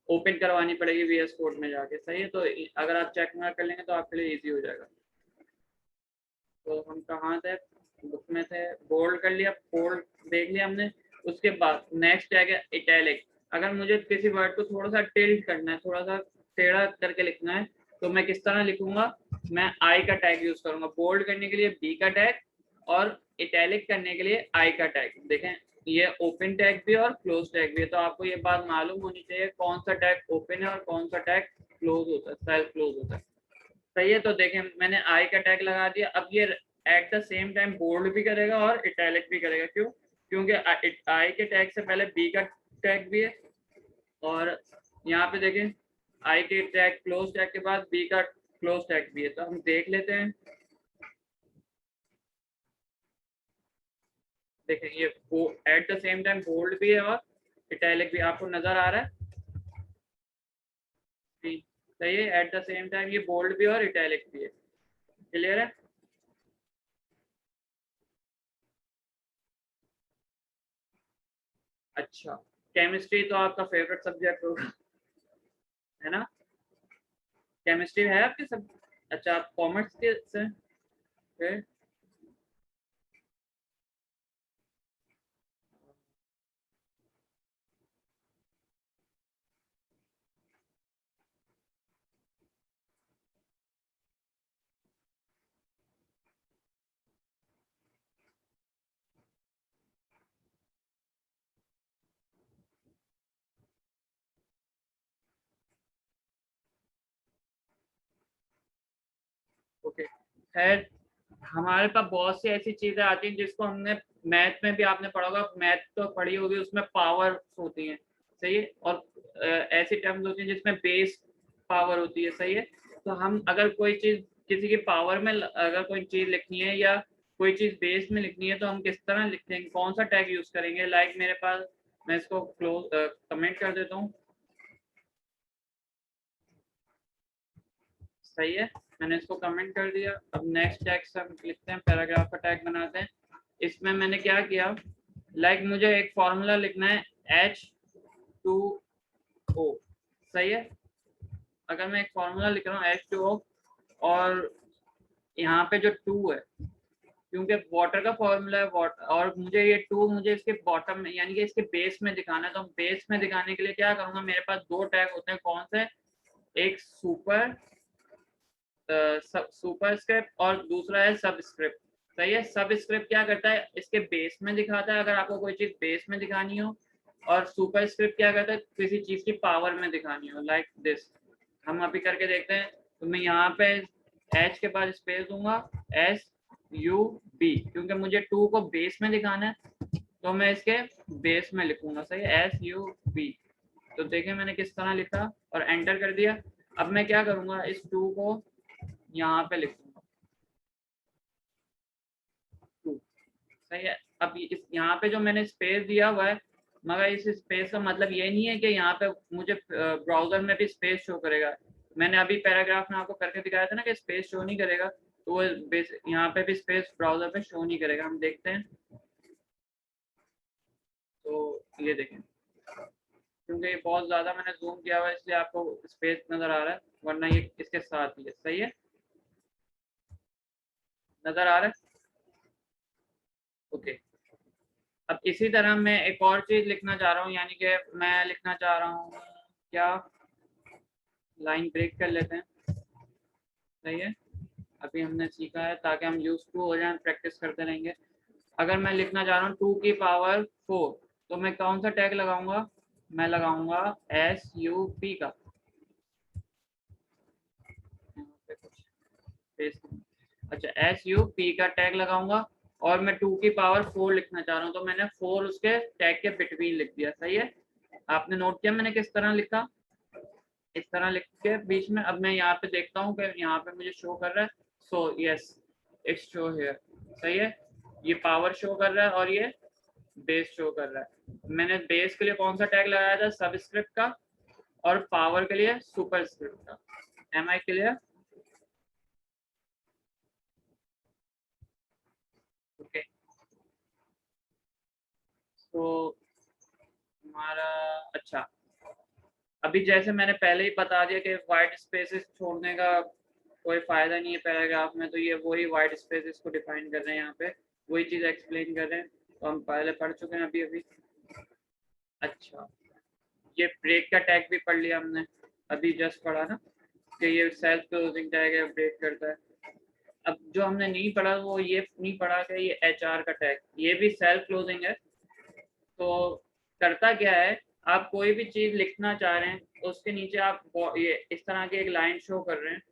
ओपन करवानी पड़ेगी VS कोड में जाके, सही है। तो अगर आप चेक मार्क कर लेंगे तो आपके लिए इजी हो जाएगा। तो हम कहाँ थे, बुक में थे, बोल्ड कर लिया, बोल्ड देख लिया हमने। उसके बाद नेक्स्ट टैग है इटैलिक। अगर मुझे किसी वर्ड को थोड़ा सा टिल्ट करना है, थोड़ा सा टेढ़ा करके लिखना है, तो मैं किस तरह लिखूंगा, मैं आई का टैग यूज करूंगा। बोल्ड करने के लिए बी का टैग और इटैलिक करने के लिए आई का टैग। देखें ये ओपन टैग भी और क्लोज टैग भी है, तो आपको ये बात मालूम होनी चाहिए कौन सा टैग ओपन है और कौन सा टैग क्लोज होता है, सेल्फ क्लोज होता है, सही है। तो देखें मैंने आई का टैग लगा दिया, अब ये at the same time bold भी करेगा और इटैलिक भी करेगा। क्यों? क्योंकि आई के टैग से पहले बी का टैग भी है, और यहाँ पे देखें आई के टैग क्लोज टैग के बाद बी का क्लोज टैग भी है। तो हम देख लेते हैं, देखें ये at the same time bold भी है और इटैलिक भी, आपको नजर आ रहा है, सही है। एट द सेम टाइम ये बोल्ड भी और इटैलिक भी है। क्लियर है। अच्छा, केमिस्ट्री तो आपका फेवरेट सब्जेक्ट होगा, है ना? केमिस्ट्री है आपके सब? अच्छा, आप कॉमर्स के से फिर ओके। खैर, हमारे पास बहुत सी ऐसी चीजें आती हैं जिसको हमने मैथ में भी, आपने पढ़ा होगा, मैथ तो पढ़ी होगी, उसमें पावर होती है, सही है, और ऐसी टर्म्स होती हैं जिसमें बेस पावर होती है, सही है। तो हम अगर कोई चीज किसी की पावर में अगर कोई चीज लिखनी है या कोई चीज बेस में लिखनी है तो हम किस तरह लिखेंगे, कौन सा टैग यूज करेंगे? लाइक मेरे पास, मैं इसको क्लोज कमेंट कर देता हूँ, सही है, मैंने इसको कमेंट कर दिया। अब नेक्स्ट टैग हम लिखते हैं, पैराग्राफ का टैग बनाते हैं। इसमें मैंने क्या किया, लाइक मुझे एक फॉर्मूला लिखना है H2O, सही है। अगर मैं एक फॉर्मूला लिख रहा हूँ H2O और यहाँ पे जो 2 है, क्योंकि वाटर का फॉर्मूला है वाटर, और मुझे ये 2 मुझे इसके बॉटम में यानी कि इसके बेस में दिखाना है, तो बेस में दिखाने के लिए क्या करूंगा, मेरे पास 2 टैग होते हैं, कौन से, एक सुपर सुपरस्क्रिप्ट और दूसरा है सबस्क्रिप्ट। सही है। सबस्क्रिप्ट क्या करता है, इसके बेस में दिखाता है अगर आपको कोई चीज बेस में दिखानी हो, और सुपरस्क्रिप्ट क्या करता है, किसी चीज की पावर में दिखानी हो, लाइक दिस। हम अभी करके देखते हैं। तो मैं यहाँ पे एच के बाद स्पेस दूंगा, SUB, क्योंकि मुझे 2 को बेस में दिखाना है तो मैं इसके बेस में लिखूंगा। सही है, SUB। तो देखिए मैंने किस तरह लिखा और एंटर कर दिया। अब मैं क्या करूंगा, इस 2 को यहाँ पे लिखूंगा 2। सही है। अब इस यहाँ पे जो मैंने स्पेस दिया हुआ है, मगर इस स्पेस का मतलब ये नहीं है कि यहाँ पे मुझे ब्राउजर में भी स्पेस शो करेगा। मैंने अभी पैराग्राफ में आपको करके दिखाया था ना कि स्पेस शो नहीं करेगा, तो वो यहाँ पे भी स्पेस ब्राउजर पे शो नहीं करेगा। हम देखते हैं। तो ये देखें, क्योंकि ये बहुत ज्यादा मैंने जूम किया हुआ है इसलिए आपको स्पेस नजर आ रहा है, वरना ये इसके साथ ही है। सही है, नजर आ रहा है। ओके। अब इसी तरह मैं एक और चीज लिखना चाह रहा हूँ, यानी कि मैं लिखना चाह रहा हूँ क्या, लाइन ब्रेक कर लेते हैं। सही है, अभी हमने सीखा है ताकि हम यूज टू हो जाए, प्रैक्टिस करते रहेंगे। अगर मैं लिखना चाह रहा हूँ 2 की पावर 4, तो मैं कौन सा टैग लगाऊंगा, मैं लगाऊंगा SUP का। अच्छा, SUP का टैग लगाऊंगा, और मैं 2 की पावर 4 लिखना चाह रहा हूँ, तो मैंने 4 उसके टैग के बिटवीन लिख दिया। सही है, आपने नोट किया मैंने किस तरह लिखा, इस तरह लिख के बीच में। अब मैं यहाँ पे देखता हूँ कि यहाँ पे मुझे शो कर रहा है, so yes it's show here. सही है, ये पावर शो कर रहा है और ये बेस शो कर रहा है। मैंने बेस के लिए कौन सा टैग लगाया था, सबस्क्रिप्ट का, और पावर के लिए सुपरस्क्रिप्ट का। Am I clear? ओके। तो हमारा, अच्छा, अभी जैसे मैंने पहले ही बता दिया कि वाइट स्पेसेस छोड़ने का कोई फायदा नहीं है पैराग्राफ में, तो ये वही वाइट स्पेसेस को डिफाइन कर रहे हैं, यहाँ पे वही चीज एक्सप्लेन कर रहे हैं। तो हम पहले पढ़ चुके हैं अभी अभी। अच्छा, ये ब्रेक का टैग भी पढ़ लिया हमने, अभी जस्ट पढ़ा ना कि ये सेल्फ क्लोजिंग टैग है, ब्रेक करता है। अब जो हमने नहीं पढ़ा वो ये नहीं पढ़ा कि ये HR का टैग, ये भी सेल्फ क्लोजिंग है। तो करता क्या है, आप कोई भी चीज लिखना चाह रहे हैं तो उसके नीचे आप ये इस तरह की एक लाइन शो कर रहे हैं।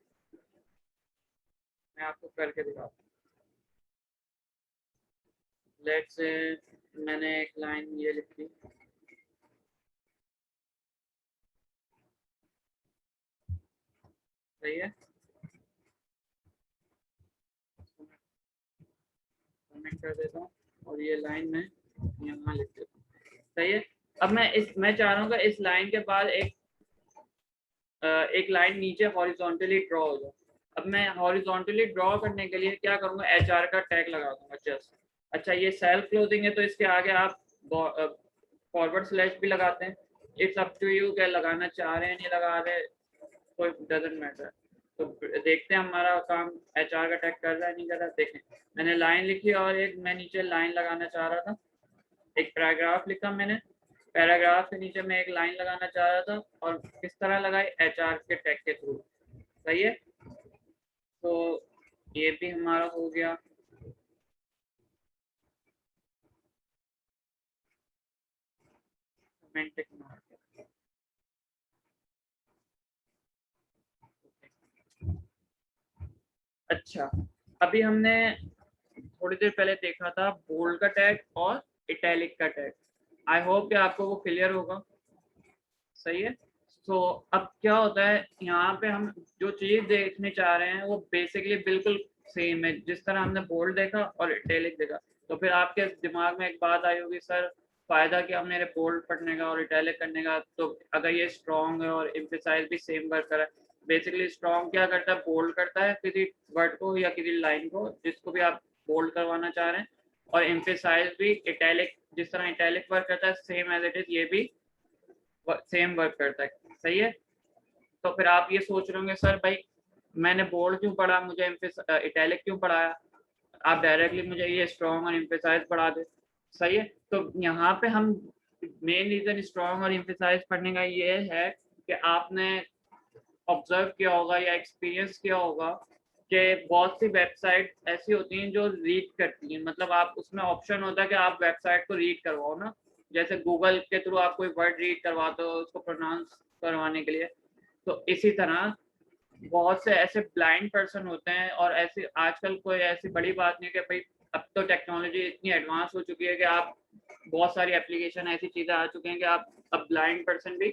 मैं आपको करके दिखाता हूँ। लेट्स से मैंने एक लाइन ये लिखी। सही है, कमेंट कर देता हूँ और ये लाइन मैं यहाँ लिख देता हूँ। सही है। अब मैं चाह रहा हूँ कि इस लाइन के बाद एक लाइन नीचे हॉरिजॉन्टली ड्रॉ हो जाए। अब मैं हॉरिजॉन्टली ड्रॉ करने के लिए क्या करूँगा, HR का टैग लगा दूंगा जस्ट। अच्छा, ये सेल्फ क्लोजिंग है तो इसके आगे आप फॉरवर्ड स्लैश भी लगाते हैं। इट्स अप टू यू, क्या लगाना चाह रहे हैं नहीं लगा रहे, कोई डजेंट मैटर। तो देखते हैं हमारा काम HR का टैग कर रहा है नहीं कर रहा। देखें, मैंने लाइन लिखी और एक मैं नीचे लाइन लगाना चाह रहा था, एक पैराग्राफ लिखा मैंने, पैराग्राफ के नीचे मैं एक लाइन लगाना चाह रहा था, और किस तरह लगाई, HR के टैग के थ्रू। सही है, तो ये भी हमारा हो गया। कमेंट अच्छा, अभी हमने थोड़ी देर पहले देखा था बोल्ड का टैग और इटैलिक का टैग। आई होप कि आपको वो क्लियर होगा। सही है। तो अब क्या होता है, यहाँ पे हम जो चीज देखने चाह रहे हैं वो बेसिकली बिल्कुल सेम है, जिस तरह हमने बोल्ड देखा और इटैलिक देखा। तो फिर आपके दिमाग में एक बात आई होगी, सर फायदा क्या मेरे बोल्ड पढ़ने का और इटैलिक करने का, तो अगर ये स्ट्रॉन्ग है और एम्फेसाइज भी सेम वर्क कर रहा है। बेसिकली स्ट्रॉन्ग क्या करता है, बोल्ड करता है किसी वर्ड को या किसी लाइन को जिसको भी आप बोल्ड करवाना चाह रहे हैं, और एम्फेसाइज भी इटैलिक, जिस तरह इटैलिक वर्क करता है सेम एज इट इज ये भी सेम वर्क करता है। सही है। तो फिर आप ये सोच रहे होंगे, सर भाई मैंने बोल्ड क्यों पढ़ा, मुझे इटैलिक क्यों पढ़ाया, आप डायरेक्टली मुझे ये स्ट्रॉन्ग और एम्फेसाइज पढ़ा दे। सही है। तो यहाँ पे हम मेन रीजन स्ट्रॉन्ग और एम्फेसाइज पढ़ने का ये है कि आपने ऑब्जर्व किया होगा या एक्सपीरियंस किया होगा कि बहुत सी वेबसाइट ऐसी होती हैं जो रीड करती हैं, मतलब आप उसमें ऑप्शन होता है कि आप वेबसाइट को रीड करवाओ ना, जैसे गूगल के थ्रू आप कोई वर्ड रीड करवाते हो उसको प्रोनाउंस करवाने के लिए। तो इसी तरह बहुत से ऐसे ब्लाइंड पर्सन होते हैं, और ऐसी आजकल कोई ऐसी बड़ी बात नहीं है कि भाई अब तो टेक्नोलॉजी इतनी एडवांस हो चुकी है कि आप बहुत सारी एप्लीकेशन ऐसी चीज़ें आ चुकी हैं कि आप अब ब्लाइंड पर्सन भी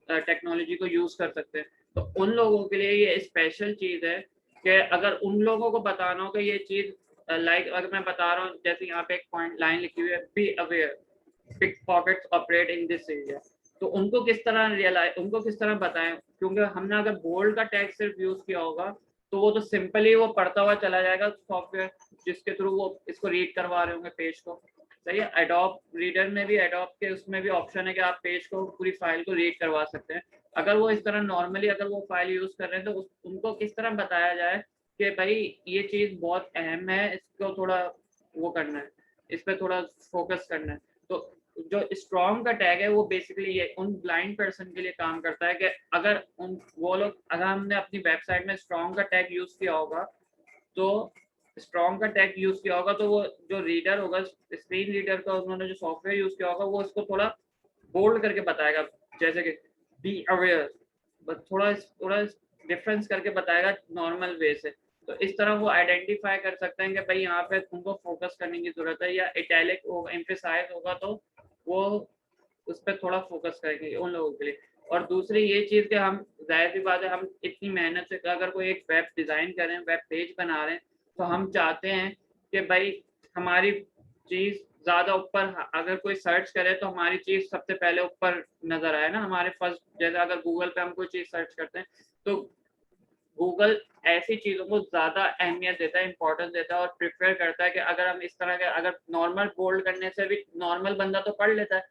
टेक्नोलॉजी को यूज़ कर सकते हैं। तो उन लोगों के लिए ये स्पेशल चीज़ है कि अगर उन लोगों को बताना हो कि ये चीज़ लाइक अगर मैं बता रहा हूँ, जैसे यहाँ पे एक पॉइंट लाइन लिखी हुई है, be aware pickpockets operate in this area, तो उनको किस तरह उनको किस तरह बताएं, क्योंकि हमने अगर बोल्ड का टैग सिर्फ यूज किया होगा तो वो तो सिंपली वो पढ़ता हुआ चला जाएगा सॉफ्टवेयर जिसके थ्रू वो इसको रीड करवा रहे होंगे पेज को। सही है, एडोब रीडर में भी एडोब के उसमें भी ऑप्शन है कि आप पेज को पूरी फाइल को रीड करवा सकते हैं। अगर वो इस तरह नॉर्मली अगर वो फाइल यूज कर रहे हैं तो उनको किस तरह बताया जाए कि भाई ये चीज बहुत अहम है, इसको थोड़ा वो करना है, इस पर थोड़ा फोकस करना है। तो जो स्ट्रॉन्ग का टैग है वो बेसिकली ये उन ब्लाइंड पर्सन के लिए काम करता है कि अगर उन वो लोग अगर हमने अपनी वेबसाइट में स्ट्रॉन्ग का टैग यूज किया होगा तो स्ट्रॉन्ग का टैग यूज किया होगा तो वो जो रीडर होगा स्क्रीन रीडर का उन्होंने जो सॉफ्टवेयर यूज किया होगा वो उसको थोड़ा बोल्ड करके बताएगा, जैसे कि बी अवेयर, बस थोड़ा थोड़ा डिफरेंस करके बताएगा नॉर्मल वे से। तो इस तरह वो आइडेंटिफाई कर सकते हैं कि भाई यहाँ पे तुमको फोकस करने की जरूरत है, या इटैलिक होगा एम्फेसाइज होगा तो वो उस पर थोड़ा फोकस करेंगे उन लोगों के लिए। और दूसरी ये चीज़ कि हम जाहिर सी बात है हम इतनी मेहनत से अगर कोई एक वेब डिज़ाइन कर रहे हैं, वेब पेज बना रहे हैं, तो हम चाहते हैं कि भाई हमारी चीज़ ज़्यादा ऊपर, अगर कोई सर्च करे तो हमारी चीज़ सबसे पहले ऊपर नज़र आए ना, हमारे फर्स्ट, जैसे अगर गूगल पे हम कोई चीज़ सर्च करते हैं तो गूगल ऐसी चीज़ों को ज़्यादा अहमियत देता है, इंपॉर्टेंस देता है और प्रेफर करता है कि अगर हम इस तरह के अगर नॉर्मल बोल्ड करने से भी नॉर्मल बंदा तो पढ़ लेता है,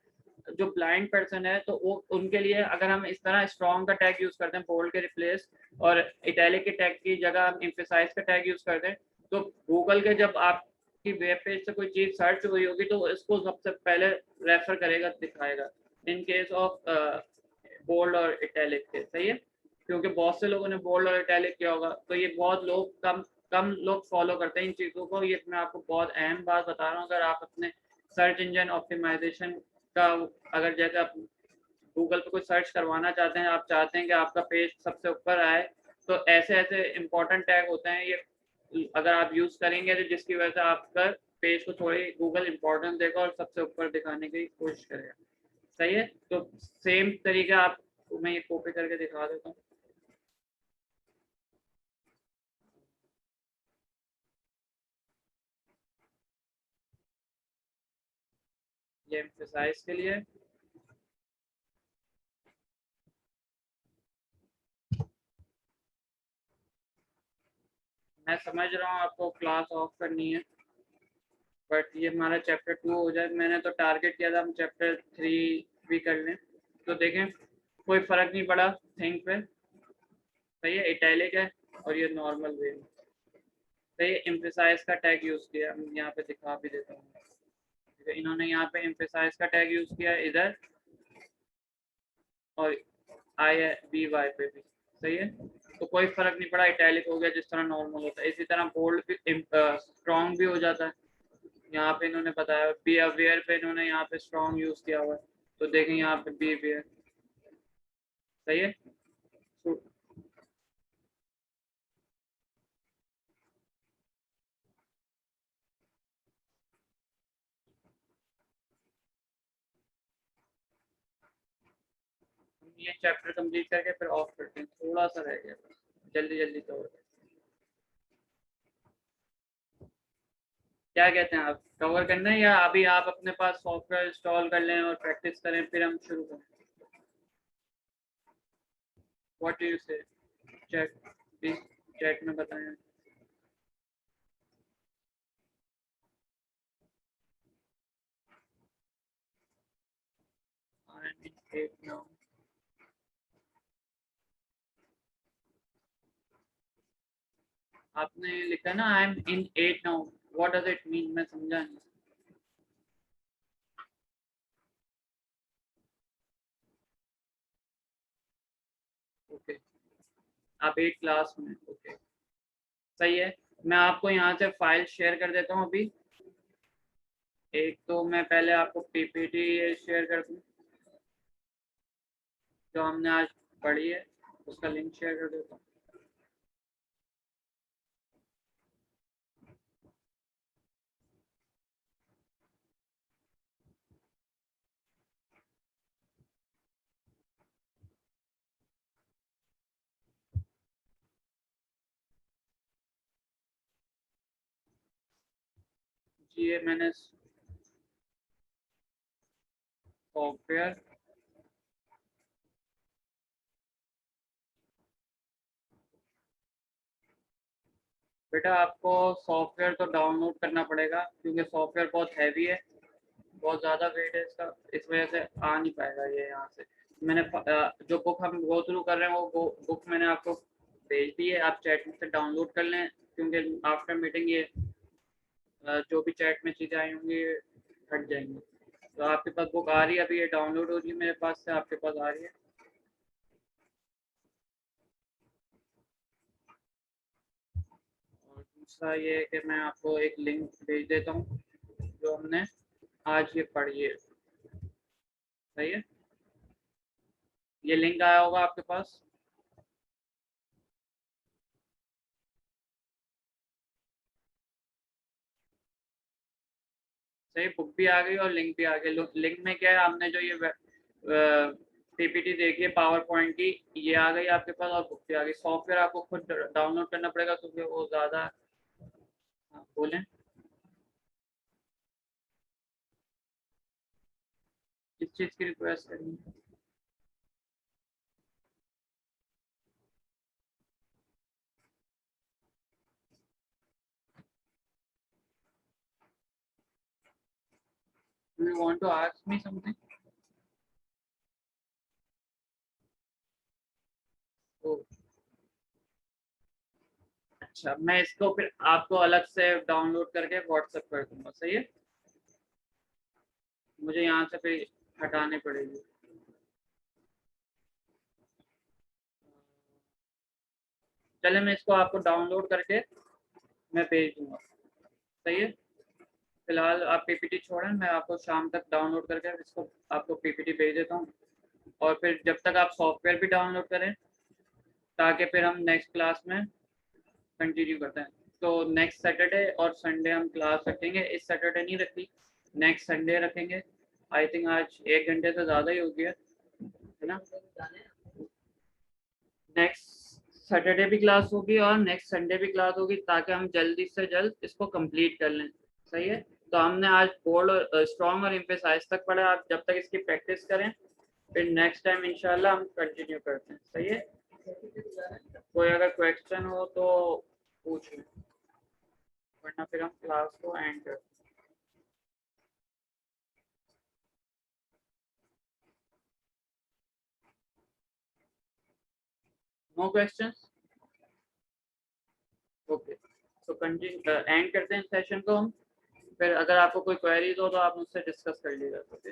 जो ब्लाइंड पर्सन है तो वो उनके लिए अगर हम इस तरह स्ट्रॉन्ग का टैग यूज करते हैं बोल्ड के रिप्लेस, और इटैलिक के टैग की जगह हम एम्फेसाइज का टैग यूज करते हैं, तो गूगल के जब आपकी वेब पेज से कोई चीज सर्च हुई होगी तो इसको सबसे पहले रेफर करेगा, दिखाएगा इन केस ऑफ बोल्ड और इटैलिक के। सही है, क्योंकि बहुत से लोगों ने बोल्ड और इटैलिक किया होगा तो ये बहुत लोग कम कम लोग फॉलो करते हैं इन चीज़ों को। ये मैं आपको बहुत अहम बात बता रहा हूँ, अगर आप अपने सर्च इंजन ऑप्टिमाइजेशन का, अगर जैसे आप गूगल पे कोई सर्च करवाना चाहते हैं, आप चाहते हैं कि आपका पेज सबसे ऊपर आए, तो ऐसे ऐसे इंपॉर्टेंट टैग होते हैं ये अगर आप यूज करेंगे तो जिसकी वजह से आपका पेज को थोड़ी गूगल इंपॉर्टेंस देगा और सबसे ऊपर दिखाने की कोशिश करेगा। सही है, तो सेम तरीका आप मैं ये कॉपी करके दिखा देता हूँ। ये एम्फेसाइज के लिए मैं समझ रहा हूँ आपको क्लास ऑफ करनी है, बट ये हमारा चैप्टर 2 हो जाए। मैंने तो टारगेट किया था हम चैप्टर 3 भी कर लें, तो देखें कोई फर्क नहीं पड़ा थिंक पे। सही है, इटैलिक है और ये नॉर्मल वे में। सही है, एम्फेसाइज का टैग यूज किया, हम यहाँ पे दिखा भी देता हूँ। ठीक है, इन्होंने यहाँ पे एम्फेसाइज का टैग यूज किया इधर और आई है बी वाई पे भी। सही है, तो कोई फर्क नहीं पड़ा, इटैलिक हो गया जिस तरह नॉर्मल होता है, इसी तरह बोल्ड भी स्ट्रॉन्ग भी हो जाता है। यहाँ पे इन्होंने बताया बी अवेयर पे इन्होंने यहाँ पे स्ट्रॉन्ग यूज किया हुआ है, तो देखें यहाँ पे बी अवेयर। सही है, तो ये चैप्टर कंप्लीट करके फिर ऑफ करते हैं, थोड़ा सा रह गया बस, जल्दी जल्दी तो हो जाए। क्या कहते हैं आप, कवर करना है या अभी आप अपने पास सॉफ्टवेयर इंस्टॉल कर लें और प्रैक्टिस करें फिर हम शुरू करें? व्हाट डू यू से, चैट प्लीज चैट में बताएं। I am in 8 now. आपने लिखा ना I am in 8 now, what does it mean, मैं समझा नहीं। ओके, आप 8 क्लास में, ओके सही है। मैं आपको यहाँ से फाइल शेयर कर देता हूँ अभी। एक तो मैं पहले आपको पीपीटी शेयर कर दूँ जो हमने आज पढ़ी है, उसका लिंक शेयर कर देता हूँ। जी ये मैंने सॉफ्टवेयर बेटा आपको सॉफ्टवेयर तो डाउनलोड करना पड़ेगा क्योंकि सॉफ्टवेयर बहुत हैवी है, बहुत ज़्यादा वेट है इसका, इस वजह से आ नहीं पाएगा ये यहाँ से। मैंने जो बुक हम गो थ्रू कर रहे हैं वो बुक मैंने आपको भेज दी है, आप चैट में से डाउनलोड कर लें क्योंकि आफ्टर मीटिंग ये जो भी चैट में चीज़ें आई होंगी हट जाएंगी। तो आपके पास बुक आ रही है, अभी ये डाउनलोड हो रही है मेरे पास से, आपके पास आ रही है। और दूसरा ये है कि मैं आपको एक लिंक भेज देता हूँ जो हमने आज ये पढ़ी है, सही है। ये लिंक आया होगा आपके पास। सही, बुक भी आ गई और लिंक भी आ गई। लिंक में क्या है, आपने जो ये पीपीटी देखी है पावर पॉइंट की, ये आ गई आपके पास और बुक भी आ गई। सॉफ्टवेयर आपको खुद डाउनलोड करना पड़ेगा क्योंकि वो ज़्यादा। हाँ, बोलें किस चीज़ की रिक्वेस्ट करनी है। Do you want to ask me something? तो अच्छा, मैं इसको फिर आपको अलग से डाउनलोड करके व्हाट्सएप कर दूंगा, सही है। मुझे यहाँ से फिर हटाने पड़ेगी। चले मैं इसको आपको डाउनलोड करके मैं भेज दूंगा, सही है। फिलहाल आप पीपीटी छोड़ें, मैं आपको शाम तक डाउनलोड करके इसको आपको पीपीटी भेज देता हूँ। और फिर जब तक आप सॉफ्टवेयर भी डाउनलोड करें ताकि फिर हम नेक्स्ट क्लास में कंटिन्यू करते हैं। तो नेक्स्ट सैटरडे और संडे हम क्लास रखेंगे, इस सैटरडे नहीं रखी, नेक्स्ट संडे रखेंगे। आई थिंक आज 1 घंटे से ज़्यादा ही हो गया है ना। नेक्स्ट सैटरडे भी क्लास होगी और नेक्स्ट संडे भी क्लास होगी ताकि हम जल्दी से जल्द इसको कंप्लीट कर लें, सही है। तो हमने आज बोल्ड और स्ट्रॉन्ग और एम्फेसाइज तक पढ़ा। आप जब तक इसकी प्रैक्टिस करें फिर नेक्स्ट टाइम इंशाल्लाह हम कंटिन्यू करते हैं, सही है। कोई अगर क्वेश्चन हो तो पूछ लें, वरना फिर हम क्लास को एंड करते हैं। No questions, okay. तो कंटिन्यू एंड करते हैं सेशन को हम। फिर अगर आपको कोई क्वेरीज हो तो आप मुझसे डिस्कस कर लीजिएगा, ओके।